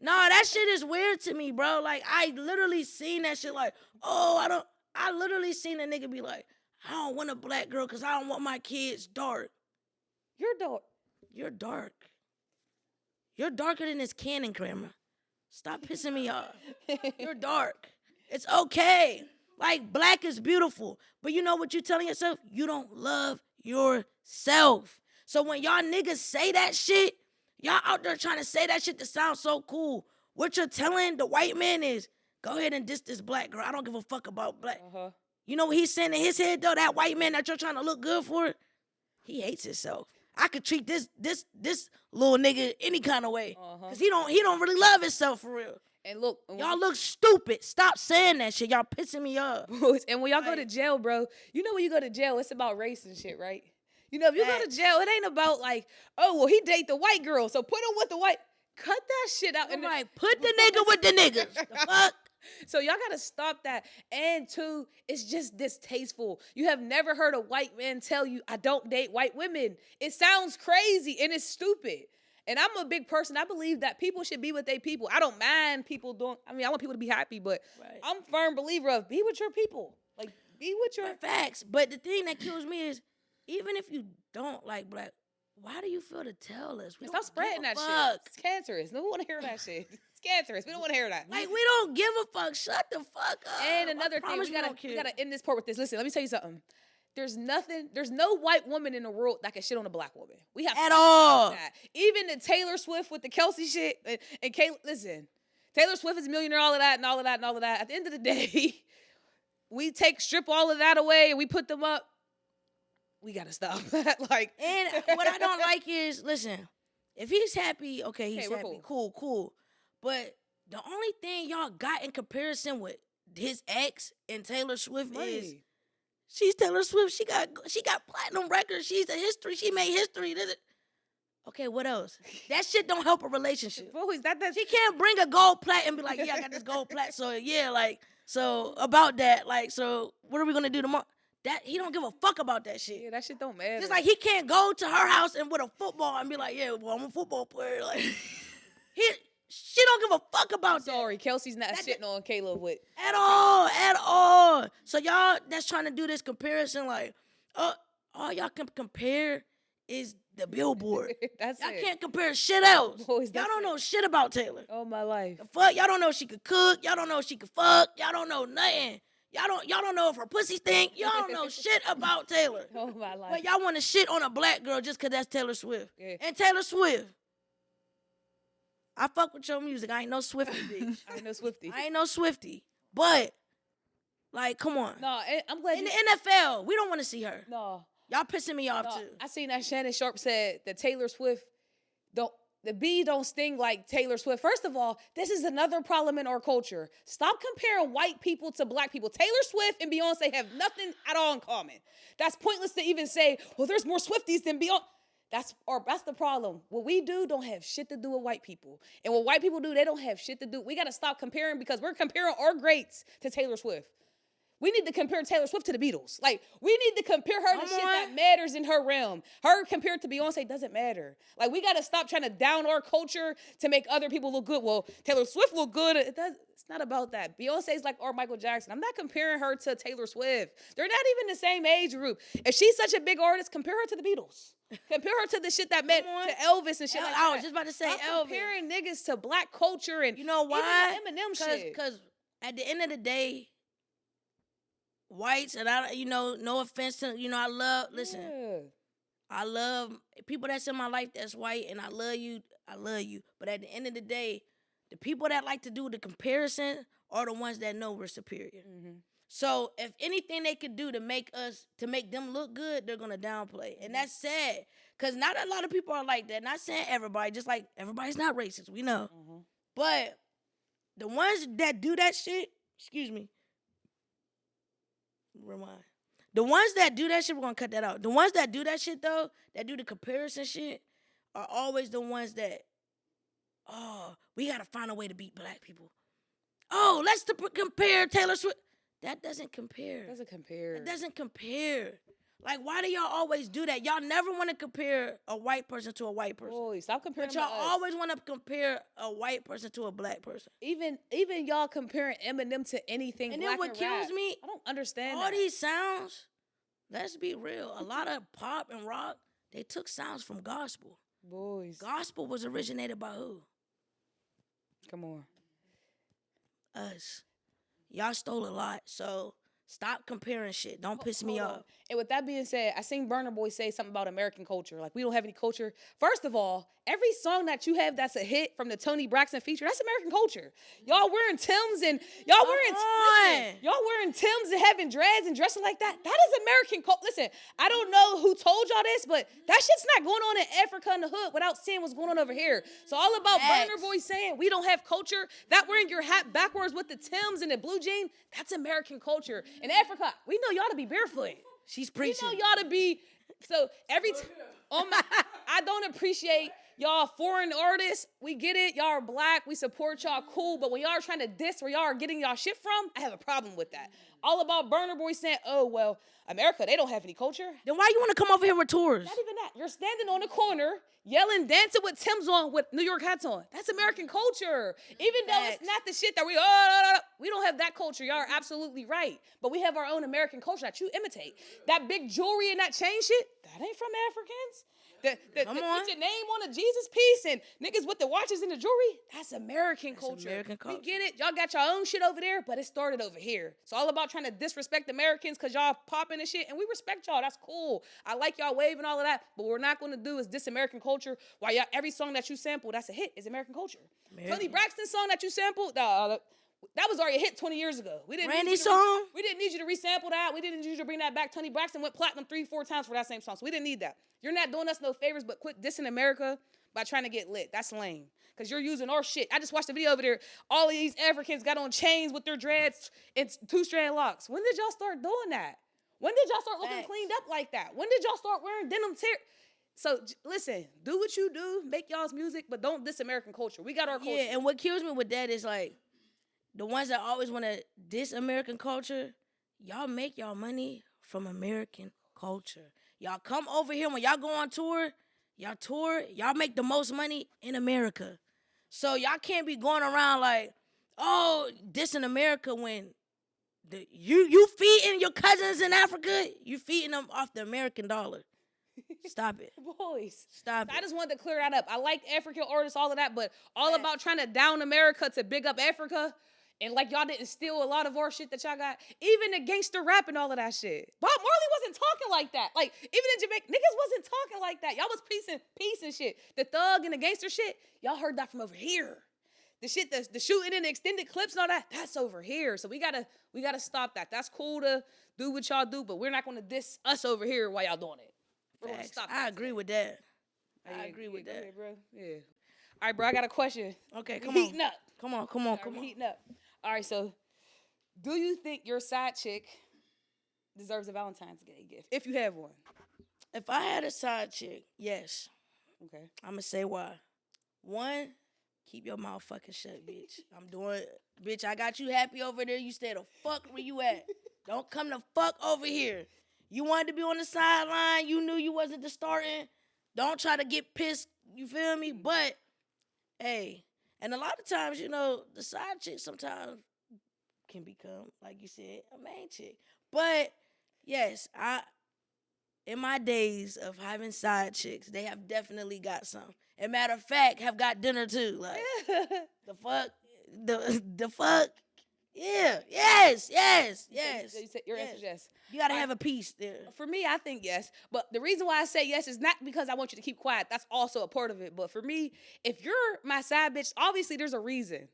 No, that shit is weird to me, bro. Like, I literally seen that shit like, I literally seen a nigga be like, I don't want a black girl because I don't want my kids dark. You're dark. You're dark. You're darker than this cannon camera. Stop pissing me off. You're dark. It's okay. Like, black is beautiful. But you know what you're telling yourself? You don't love yourself. So when y'all niggas say that shit, y'all out there trying to say that shit to sound so cool. What you're telling the white man is, go ahead and diss this black girl. I don't give a fuck about black. Uh-huh. You know what he's saying in his head, though? That white man that you're trying to look good for, he hates himself. I could treat this little nigga any kind of way. Because he don't really love himself for real. And look, Y'all look stupid. Stop saying that shit. Y'all pissing me off. and when y'all go to jail, bro, you know when you go to jail, it's about race and shit, right? You know, if you go to jail, it ain't about like, oh, well, he date the white girl, so put him with the white. Cut that shit out. I'm like, put the nigga with the niggas. The fuck? So y'all gotta stop that. And two, it's just distasteful. You have never heard a white man tell you, I don't date white women. It sounds crazy and it's stupid. And I'm a big person. I believe that people should be with their people. I don't mind people doing, I want people to be happy, but Right. I'm a firm believer of be with your people. Like, be with your Facts. But the thing that kills me is, even if you don't like black, why do you feel to tell us? We Stop don't spreading give a that fuck. shit. It's cancerous. No one want to hear that shit. It's cancerous. We don't want to hear that. Like, we don't give a fuck. Shut the fuck up. And I another thing, promise we don't gotta care. end this part with this. Listen, let me tell you something. There's no white woman in the world that can shit on a black woman. We have At to all. that. Even the Taylor Swift with the Kelsey shit and Kayla, listen, Taylor Swift is a millionaire, all of that and all of that and all of that. At the end of the day, we strip all of that away and we put them up. We gotta stop that. Like, And what I don't like is, listen, if he's happy, okay, he's we're happy. Cool. But the only thing y'all got in comparison with his ex and Taylor Swift is money. she's Taylor Swift. She got platinum records. She's a history. She made history. Okay, what else? That shit don't help a relationship. Bro, is that She can't bring a gold plat and be like, yeah, I got this gold plat. So yeah, so about that, so what are we gonna do tomorrow? That he don't give a fuck about that shit. Yeah, that shit don't matter. Just like he can't go to her house and with a football and be like, yeah, well, I'm a football player. Like she don't give a fuck about that. Sorry, Kelsey's not shitting on Caleb with. At all. So y'all that's trying to do this comparison, like, all y'all can compare is the Billboard. That's Y'all it. can't compare shit else. Boys, Y'all that's don't it. know shit about Taylor. Oh my life. The fuck? Y'all don't know if she could cook. Y'all don't know if she could fuck. Y'all don't know nothing. Y'all don't know if her pussy stink. Y'all don't know shit about Taylor. Oh my life. But y'all want to shit on a black girl just because that's Taylor Swift. Yeah. And Taylor Swift. I fuck with your music. I ain't no Swifty, bitch. I ain't no Swifty. I ain't no Swifty. But, like, come on. No, I'm glad In you. the NFL, we don't want to see her. No, Y'all pissing me off, no. too. I seen that Shannon Sharp said that Taylor Swift the bee don't sting like Taylor Swift. First of all, this is another problem in our culture. Stop comparing white people to black people. Taylor Swift and Beyonce have nothing at all in common. That's pointless to even say, well, there's more Swifties than Beyonce. That's the problem. What we do don't have shit to do with white people. And what white people do, they don't have shit to do. We got to stop comparing because we're comparing our greats to Taylor Swift. We need to compare Taylor Swift to the Beatles. Like, we need to compare her to Come shit on. that matters in her realm. Her compared to Beyonce doesn't matter. Like, we got to stop trying to down our culture to make other people look good. Well, Taylor Swift look good. It's not about that. Beyonce's like our Michael Jackson. I'm not comparing her to Taylor Swift. They're not even the same age group. If she's such a big artist, compare her to the Beatles. Compare her to the shit that meant on. to Elvis and shit like that. I was just about to say I'm Elvis. comparing niggas to black culture and You know why? even the Eminem shit. Because at the end of the day, whites, and no offense to, I love, listen, Yeah. I love people that's in my life that's white, and I love you. But at the end of the day, the people that like to do the comparison are the ones that know we're superior. Mm-hmm. So if anything they could do to make them look good, they're gonna downplay. And that's sad. Cause not a lot of people are like that. Not saying everybody, just like everybody's not racist, we know. Mm-hmm. But the ones that do that shit, excuse me. Rewind. The ones that do that shit, we're gonna cut that out. The ones that do that shit though, that do the comparison shit, are always the ones that, we gotta find a way to beat black people. Oh, let's compare Taylor Swift. That doesn't compare. Doesn't compare. It doesn't compare. Like, why do y'all always do that? Y'all never want to compare a white person to a white person. Boy, stop comparing. But y'all to us. always want to compare a white person to a black person. Even y'all comparing Eminem to anything. And black then what and kills rap. me, I don't understand all that. these sounds, let's be real, a lot of pop and rock, they took sounds from gospel. Boys, Gospel was originated by who? come on. Us. Y'all stole a lot, so stop comparing shit. Don't piss me Hold on. off. And with that being said, I seen Burna Boy say something about American culture. Like, we don't have any culture. First of all, every song that you have that's a hit from the Tony Braxton feature, that's American culture. Y'all wearing Timbs and y'all wearing Timbs and having dreads and dressing like that. That is American culture. Listen, I don't know who told y'all this, but that shit's not going on in Africa in the hood without seeing what's going on over here. So all about Facts. Burna Boy saying we don't have culture, that wearing your hat backwards with the Timbs and the blue jean, that's American culture. In Africa, we know y'all to be barefoot. She's We preaching. know y'all to be so I don't appreciate y'all foreign artists. We get it, y'all are black, we support y'all, cool. But when y'all are trying to diss where y'all are getting y'all shit from, I have a problem with that. All about Burna Boy saying, oh well, America, they don't have any culture. Then why you want to come over here with tours? Not even that. You're standing on the corner, yelling, dancing with Tim's on, with New York hats on. That's American culture. Even though it's Facts. not the shit that we don't have that culture. Y'all are absolutely right. But we have our own American culture that you imitate. That big jewelry and that chain shit, that ain't from Africans. Come on. Put your name on a Jesus piece and niggas with the watches and the jewelry, that's American culture. American culture. We get it. Y'all got your own shit over there, but it started over here. It's all about trying to disrespect Americans because y'all popping and shit, and we respect y'all. That's cool. I like y'all waving all of that, but what we're not going to do is diss American culture while y'all, every song that you sample, that's a hit, is American culture. Tony Braxton's song that you sampled, that was already a hit 20 years ago. We didn't Randy's song? we didn't need you to resample that. We didn't need you to bring that back. Tony Braxton went platinum 3-4 times for that same song, so we didn't need that. You're not doing us no favors, but quit dissing America by trying to get lit. That's lame. Because you're using our shit. I just watched the video over there. All of these Africans got on chains with their dreads and 2-strand locks. When did y'all start doing that? When did y'all start looking Facts. cleaned up like that? When did y'all start wearing denim tear? So listen, do what you do, make y'all's music, but don't diss American culture. We got our culture. Yeah, and what kills me with that is like the ones that always want to diss American culture, y'all make y'all money from American culture. Y'all come over here when y'all go on tour, y'all make the most money in America. So y'all can't be going around like, oh, dissing America when you feeding your cousins in Africa, you feeding them off the American dollar. Stop it. Boys. Stop I it. just wanted to clear that up. I like African artists, all of that, but all Facts. about trying to down America to big up Africa. And like y'all didn't steal a lot of our shit that y'all got. Even the gangster rap and all of that shit. Bob Marley wasn't talking like that. Like, even in Jamaica, niggas wasn't talking like that. Y'all was peace and shit. The thug and the gangster shit, y'all heard that from over here. The shit, the shooting in the extended clips and all that, that's over here. So we gotta stop that. That's cool to do what y'all do, but we're not gonna diss us over here while y'all doing it. We're gonna Facts. stop I that agree today. with that. I Yeah, agree with go that. ahead, bro. Yeah. All right, bro, I got a question. Okay, We come heating on. up. Come on. We heating up. All right, so do you think your side chick deserves a Valentine's Day gift? If you have one. If I had a side chick, yes. Okay. I'm gonna say why. One, keep your mouth fucking shut, bitch. Bitch, I got you happy over there. You stay the fuck where you at. Don't come the fuck over here. You wanted to be on the sideline. You knew you wasn't the starting. Don't try to get pissed. You feel me? But hey, and a lot of times, the side chick sometimes can become, like you said, a main chick. But yes, in my days of having side chicks, they have definitely got some. And matter of fact, have got dinner too. Like the fuck, the fuck. Yeah, yes. Your answer is yes. You gotta have a piece there. For me, I think yes. But the reason why I say yes is not because I want you to keep quiet. That's also a part of it. But for me, if you're my side bitch, obviously there's a reason.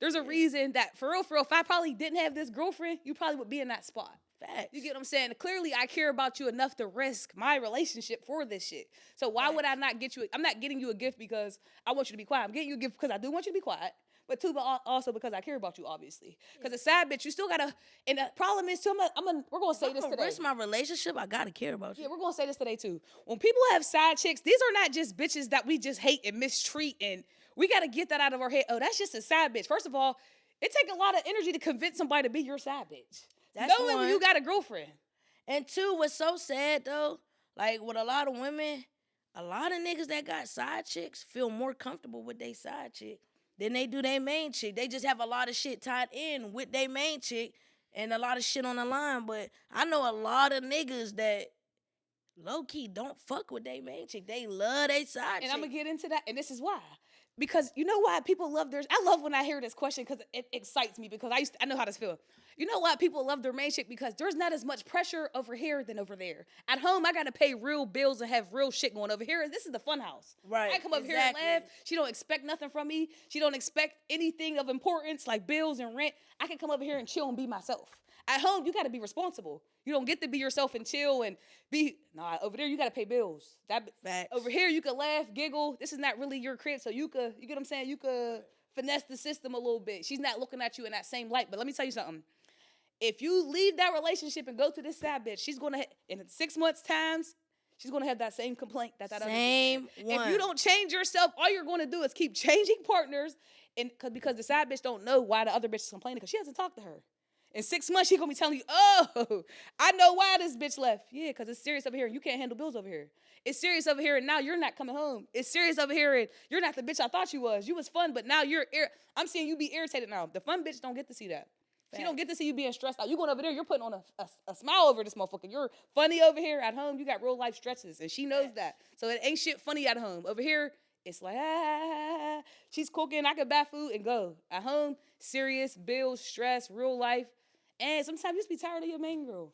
There's a reason that for real, if I probably didn't have this girlfriend, you probably would be in that spot. Facts. You get what I'm saying? Clearly, I care about you enough to risk my relationship for this shit. So why would I not get you? I'm not getting you a gift because I want you to be quiet. I'm getting you a gift because I do want you to be quiet. But also because I care about you, obviously. Because a side bitch, you still gotta. And the problem is too. We're gonna say this today. Risk my relationship. I gotta care about you. Yeah, we're gonna say this today too. When people have side chicks, these are not just bitches that we just hate and mistreat, and we gotta get that out of our head. Oh, that's just a side bitch. First of all, it takes a lot of energy to convince somebody to be your side bitch. That's knowing one. you got a girlfriend. And two, what's so sad though, like with a lot of women, a lot of niggas that got side chicks feel more comfortable with their side chick than they do their main chick. They just have a lot of shit tied in with their main chick and a lot of shit on the line. But I know a lot of niggas that low-key don't fuck with their main chick. They love their side chick. And I'm gonna get into that, and this is why. Because you know why people love theirs? I love when I hear this question because it excites me because I know how this feels. You know why people love their main chick? Because there's not as much pressure over here than over there. At home, I gotta pay real bills and have real shit going over here. This is the fun house. Right. I come up here and laugh. She don't expect nothing from me. She don't expect anything of importance like bills and rent. I can come over here and chill and be myself. At home, you gotta be responsible. You don't get to be yourself and chill and be, over there you gotta pay bills. Over here you could laugh, giggle. This is not really your crib, so you get what I'm saying? You could finesse the system a little bit. She's not looking at you in that same light. But let me tell you something. If you leave that relationship and go to this side bitch, she's gonna, in 6 months' times, she's gonna have that same complaint that other same one. If you don't change yourself, all you're gonna do is keep changing partners, and because the side bitch don't know why the other bitch is complaining because she hasn't talked to her. In 6 months, she's gonna be telling you, oh, I know why this bitch left. Yeah, because it's serious over here and you can't handle bills over here. It's serious over here and now you're not coming home. It's serious over here and you're not the bitch I thought you was. You was fun, but now I'm seeing you be irritated now. The fun bitch don't get to see that. She don't get to see you being stressed out. You going over there, you're putting on a smile over this motherfucker. You're funny over here. At home, you got real life stresses, and she knows that. So it ain't shit funny at home. Over here, it's like, she's cooking, I can buy food and go. At home, serious, bills, stress, real life. And sometimes you just be tired of your main girl.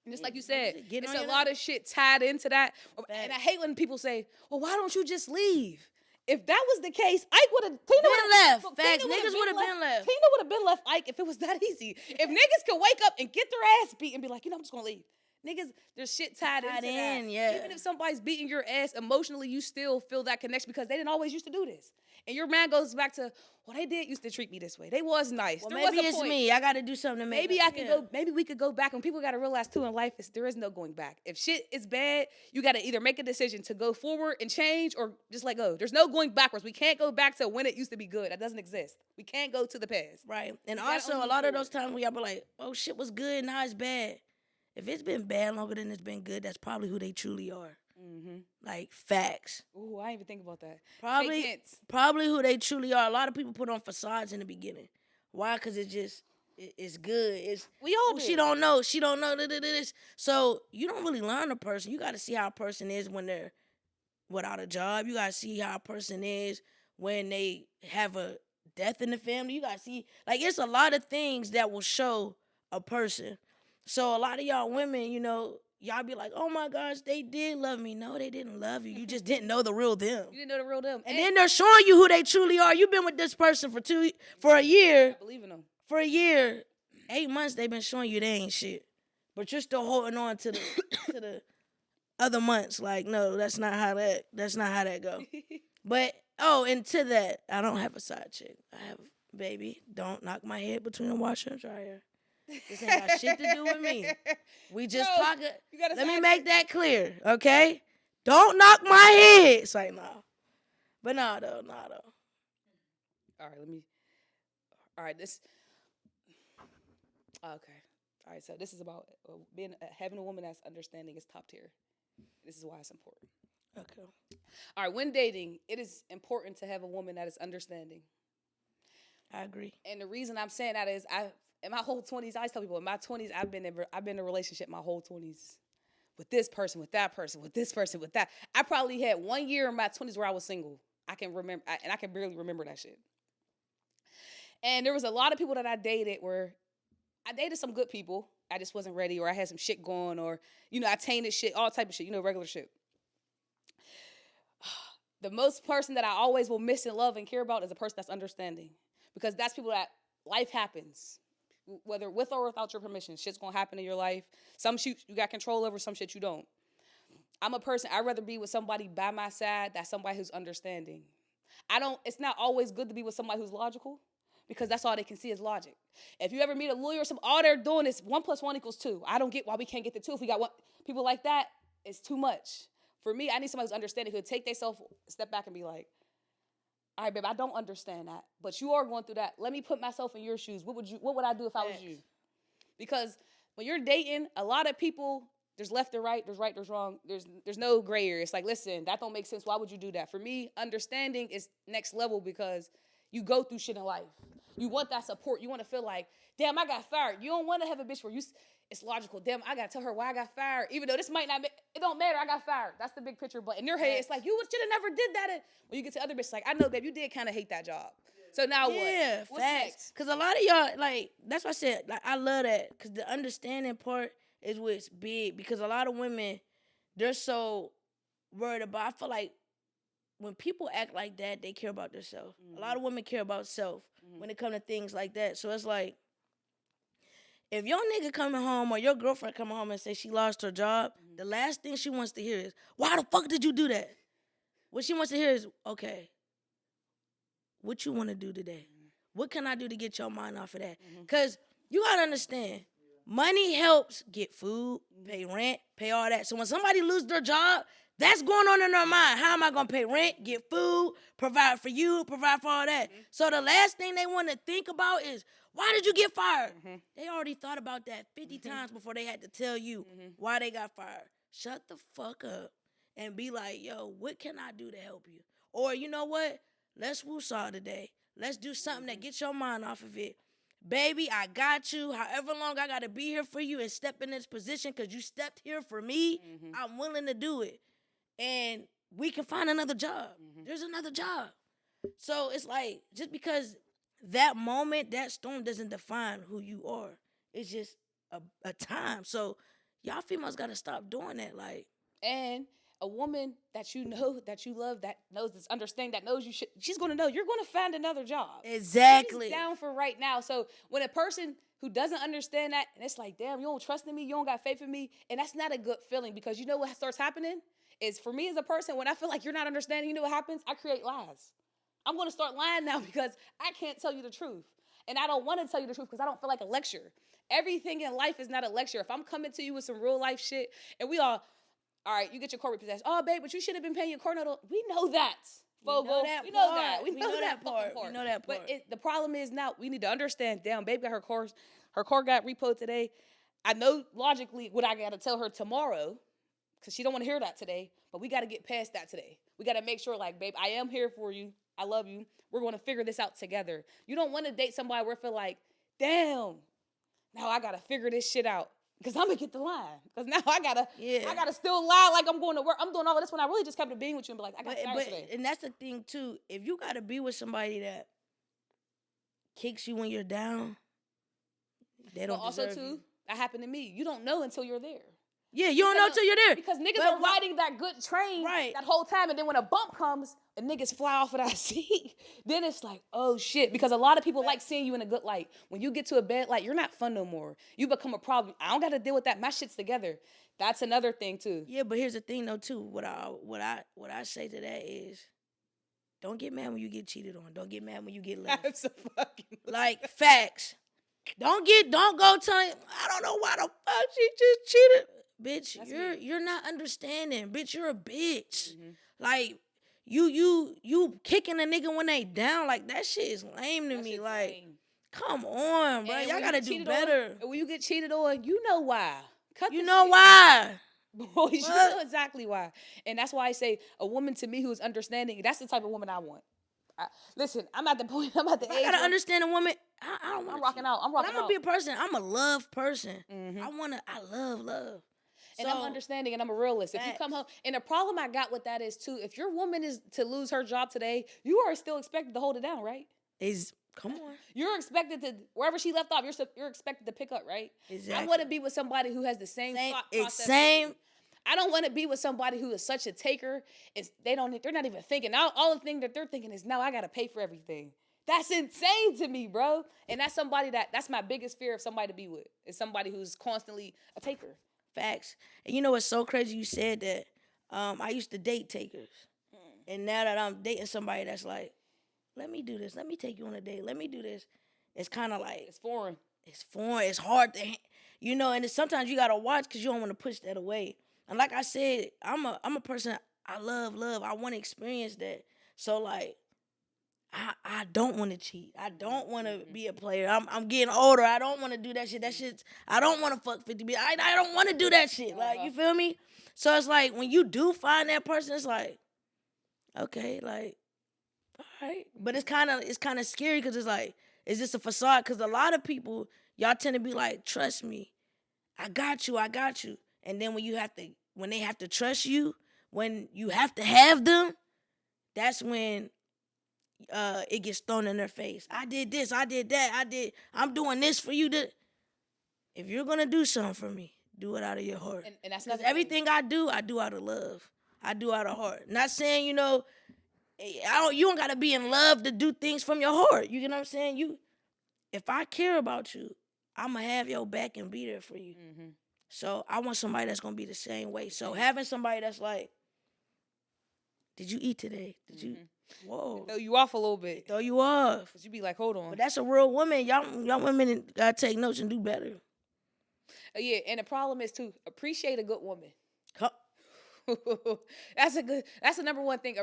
And just like you said, it's a lot of shit tied into that. And I hate when people say, well, why don't you just leave? If that was the case, Ike would have been left. Facts, niggas would have been left. Tina would have been left Ike if it was that easy. If niggas could wake up and get their ass beat and be like, I'm just gonna leave. Niggas, there's shit tied into that. Yeah. Even if somebody's beating your ass emotionally, you still feel that connection because they didn't always used to do this. And your man goes back to, well, they did used to treat me this way. They was nice. Well, there maybe was a it's point. me. I got to do something to make Maybe we could go back. And people got to realize too in life is there is no going back. If shit is bad, you got to either make a decision to go forward and change or just let go. There's no going backwards. We can't go back to when it used to be good. That doesn't exist. We can't go to the past. Right. And also a lot of those times we y'all be like, oh, shit was good, now it's bad. If it's been bad longer than it's been good, that's probably who they truly are. Mm-hmm. Like, facts. Ooh, I didn't even think about that. Probably who they truly are. A lot of people put on facades in the beginning. Why? Because it's good. We all do. She don't know. She don't know this. So you don't really learn a person. You got to see how a person is when they're without a job. You got to see how a person is when they have a death in the family. You got to see, like, it's a lot of things that will show a person. So a lot of y'all women, y'all be like, oh my gosh, they did love me. No, they didn't love you. You just didn't know the real them. You didn't know the real them. And then they're showing you who they truly are. You've been with this person for a year. I believe in them. For a year, 8 months, they've been showing you they ain't shit. But you're still holding on to the other months. Like, no, that's not how that go. But, and to that, I don't have a side chick. I have, baby, don't knock my head between the washer and dryer. This ain't got shit to do with me. We just talking. Let me make that clear, okay? Don't knock my head. It's like, no. But nah, though. All right, this. Okay. All right, so this is about having a woman that's understanding is top tier. This is why it's important. Okay. All right, when dating, it is important to have a woman that is understanding. I agree. And the reason I'm saying that is in my whole 20s, I always tell people in my 20s, I've been in a relationship my whole 20s with this person, with that person, with this person, with that. I probably had 1 year in my 20s where I was single. I can remember, and I can barely remember that shit. And there was a lot of people that I dated where I dated some good people. I just wasn't ready, or I had some shit going, or, I tainted shit, all type of shit, regular shit. The most person that I always will miss and love and care about is a person that's understanding. Because that's people that life happens. Whether with or without your permission, shit's gonna happen in your life. Some shit you got control over, some shit you don't. I'm a person, I'd rather be with somebody by my side that's somebody who's understanding. It's not always good to be with somebody who's logical, because that's all they can see is logic. If you ever meet a lawyer or something, all they're doing is 1 + 1 = 2. I don't get why we can't get the 2. If we got people like that, it's too much. For me, I need somebody who's understanding, who'll take themselves a step back and be like, all right, babe, I don't understand that, but you are going through that. Let me put myself in your shoes. What would I do if I was you? Because when you're dating, a lot of people, there's left and right, there's wrong, there's no gray area. It's like, listen, that don't make sense. Why would you do that? For me, understanding is next level, because you go through shit in life. You want that support. You want to feel like, damn, I got fired. You don't want to have a bitch where it's logical. Damn, I got to tell her why I got fired. Even though this might not, it don't matter. I got fired. That's the big picture. But in your head, it's like, you should have never did that. And when you get to other bitches, like, I know, babe, you did kind of hate that job. So now what? Yeah, What's facts. next? Because a lot of y'all, like, that's what I said. Like, I love that. Because the understanding part is what's big. Because a lot of women, they're so worried about, I feel like when people act like that, they care about themselves. A lot of women care about self when it comes to things like that. So it's like, if your nigga coming home or your girlfriend coming home and say she lost her job, the last thing she wants to hear is, why the fuck did you do that? What she wants to hear is, okay, what you want to do today? What can I do to get your mind off of that? Because you got to understand, money helps get food, pay rent, pay all that. So when somebody loses their job, that's going on in their mind. How am I going to pay rent, get food, provide for you, provide for all that? So the last thing they want to think about is, why did you get fired? They already thought about that 50 times before they had to tell you why they got fired. Shut the fuck up and be like, yo, what can I do to help you? Or you know what? Let's woosah today. Let's do something that gets your mind off of it. Baby, I got you. However long I got to be here for you and step in this position because you stepped here for me, I'm willing to do it. And we can find another job. There's another job. So it's like, just because that moment, that storm doesn't define who you are. It's just a time. So y'all females got to stop doing that. Like, and a woman that you know, that you love, that knows this understanding, that knows she's going to know you're going to find another job. Exactly. She's down for right now. So when a person who doesn't understand that, and it's like, damn, you don't trust in me, you don't got faith in me, and that's not a good feeling, because you know what starts happening is, for me as a person, when I feel like you're not understanding, you know what happens? I create lies. I'm going to start lying now because I can't tell you the truth. And I don't want to tell you the truth because I don't feel like a lecture. Everything in life is not a lecture. If I'm coming to you with some real life shit, and we all right, you get your court repossessed. Oh, babe, but you should have been paying your car note. We know that, Fogle. We know that. We know that part. We know that part. But the problem is now we need to understand, damn, babe got her car got repoed today. I know logically what I got to tell her tomorrow, because she don't want to hear that today, but we got to get past that today. We got to make sure, like, babe, I am here for you. I love you. We're going to figure this out together. You don't want to date somebody where I feel like, damn, now I got to figure this shit out, because I'm going to get the line. Because now I got to still lie like I'm going to work. I'm doing all of this when I really just kept being with you and be like, I got fired today. And that's the thing, too. If you got to be with somebody that kicks you when you're down, they don't deserve you. That happened to me. You don't know until you're there. Yeah, you don't know until you're there. Because niggas are riding that good train that whole time, and then when a bump comes, and niggas fly off of that seat, then it's like, oh shit. Because a lot of people like seeing you in a good light. When you get to a bad light, you're not fun no more. You become a problem. I don't got to deal with that. My shit's together. That's another thing too. Yeah, but here's the thing though too. What I say to that is, don't get mad when you get cheated on. Don't get mad when you get left. That's a fucking like facts. Don't go telling, I don't know why the fuck she just cheated. Bitch, you're not understanding. Bitch, you're a bitch. Like, you kicking a nigga when they down, like, that shit is lame to me. Like, Come on, bro. And Y'all when gotta you do cheated better. On, when you get cheated on, you know why. Cut You the know shit. why? Boys, you know exactly why. And that's why I say a woman to me who is understanding, that's the type of woman I want. Listen, I'm at the point, I'm at the If age I gotta where understand a woman, I don't want I'm rocking out. I'm But rocking I'm gonna out. be a person. I'm a love person. Mm-hmm. I love love. And I'm understanding and I'm a realist. If you come home, and the problem I got with that is too, if your woman is to lose her job today, you are still expected to hold it down, right? Come on. You're expected to, wherever she left off, you're expected to pick up, right? Exactly. I want to be with somebody who has the same thought process. Same. I don't want to be with somebody who is such a taker. They're not even thinking. All the thing that they're thinking is, now I got to pay for everything. That's insane to me, bro. And that's somebody that's my biggest fear of somebody to be with, is somebody who's constantly a taker. Facts. And you know what's so crazy? You said that. I used to date takers. And now that I'm dating somebody that's like, let me do this. Let me take you on a date. Let me do this. It's kind of like, It's foreign. It's foreign. It's hard to, and sometimes you got to watch because you don't want to push that away. And like I said, I'm a person, I love love. I want to experience that. So like, I don't want to cheat. I don't want to be a player. I'm getting older. I don't want to do that shit. I don't want to fuck 50 people. I don't want to do that shit. Like, you feel me? So it's like, when you do find that person, it's like, okay, like, all right. But it's kind of scary because it's like, is this a facade? Because a lot of people, y'all tend to be like, trust me. I got you. And then when they have to trust you, when you have to have them, that's when it gets thrown in their face. I did this, I did that, I'm doing this for you. If you're gonna do something for me, do it out of your heart. And that's because everything I do out of love. I do out of heart. Not saying, you don't gotta be in love to do things from your heart. You know what I'm saying? If I care about you, I'ma have your back and be there for you. Mm-hmm. So I want somebody that's gonna be the same way. So having somebody that's like, did you eat today? Did you? Whoa. Throw you off a little bit. Throw you off. Cause you be like, hold on. But that's a real woman. Y'all women gotta take notes and do better. Yeah, and the problem is to appreciate a good woman. Huh. That's the number one thing.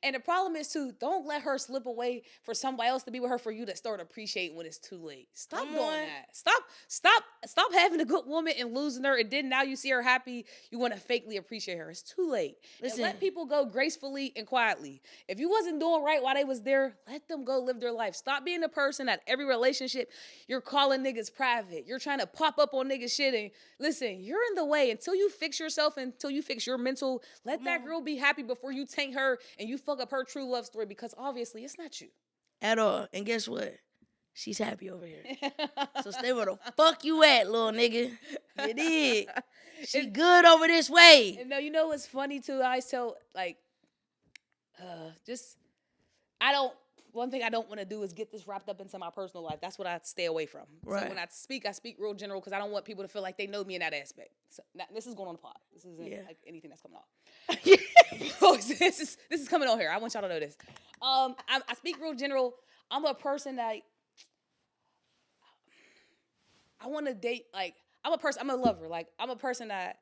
And the problem is too, don't let her slip away for somebody else to be with her for you to start appreciating when it's too late. Stop doing that. Stop having a good woman and losing her, and then now you see her happy, you want to fakely appreciate her. It's too late. Listen, and let people go gracefully and quietly. If you wasn't doing right while they was there, let them go live their life. Stop being the person that every relationship you're calling niggas private. You're trying to pop up on niggas shit, and listen, you're in the way. Until you fix yourself, until you fix your mental, let that girl be happy before you taint her and you fuck up her true love story, because obviously it's not you. At all. And guess what? She's happy over here. So stay where the fuck you at, little nigga. You did. She good over this way. And you know what's funny too? I always tell, like, one thing I don't want to do is get this wrapped up into my personal life. That's what I stay away from. Right. So when I speak real general because I don't want people to feel like they know me in that aspect. So now, this is going on the pod. This isn't like anything that's coming off. This is coming on here. I want y'all to know this. I speak real general. I'm a person that I want to date. Like, I'm a lover. Like, I'm a person that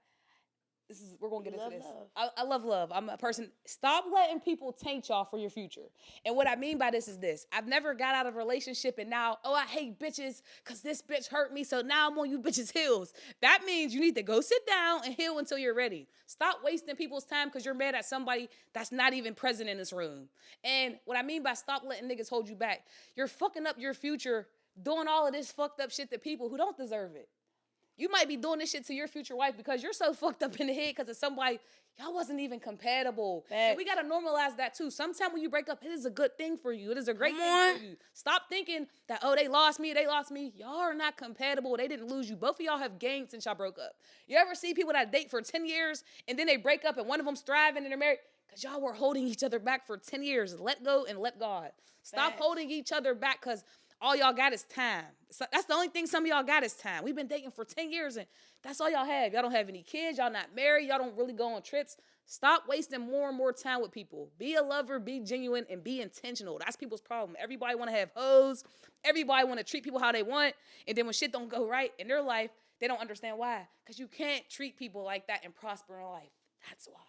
we're gonna get into this. I love love. I'm a person. Stop letting people taint y'all for your future. And what I mean by this is this: I've never got out of a relationship and now, I hate bitches because this bitch hurt me, so now I'm on you bitches' heels. That means you need to go sit down and heal until you're ready. Stop wasting people's time because you're mad at somebody that's not even present in this room. And what I mean by stop letting niggas hold you back, you're fucking up your future doing all of this fucked up shit to people who don't deserve it. You might be doing this shit to your future wife because you're so fucked up in the head because of somebody, y'all wasn't even compatible. And we got to normalize that too. Sometimes when you break up, it is a good thing for you. It is a great thing for you. Stop thinking that, they lost me. Y'all are not compatible. They didn't lose you. Both of y'all have gained since y'all broke up. You ever see people that date for 10 years and then they break up and one of them's thriving and they're married? Because y'all were holding each other back for 10 years. Let go and let God. Stop holding each other back because all y'all got is time. So that's the only thing some of y'all got is time. We've been dating for 10 years and that's all y'all have. Y'all don't have any kids. Y'all not married. Y'all don't really go on trips. Stop wasting more and more time with people. Be a lover, be genuine, and be intentional. That's people's problem. Everybody want to have hoes. Everybody want to treat people how they want. And then when shit don't go right in their life, they don't understand why. Because you can't treat people like that and prosper in life. That's why.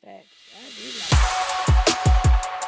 Facts. I do like that.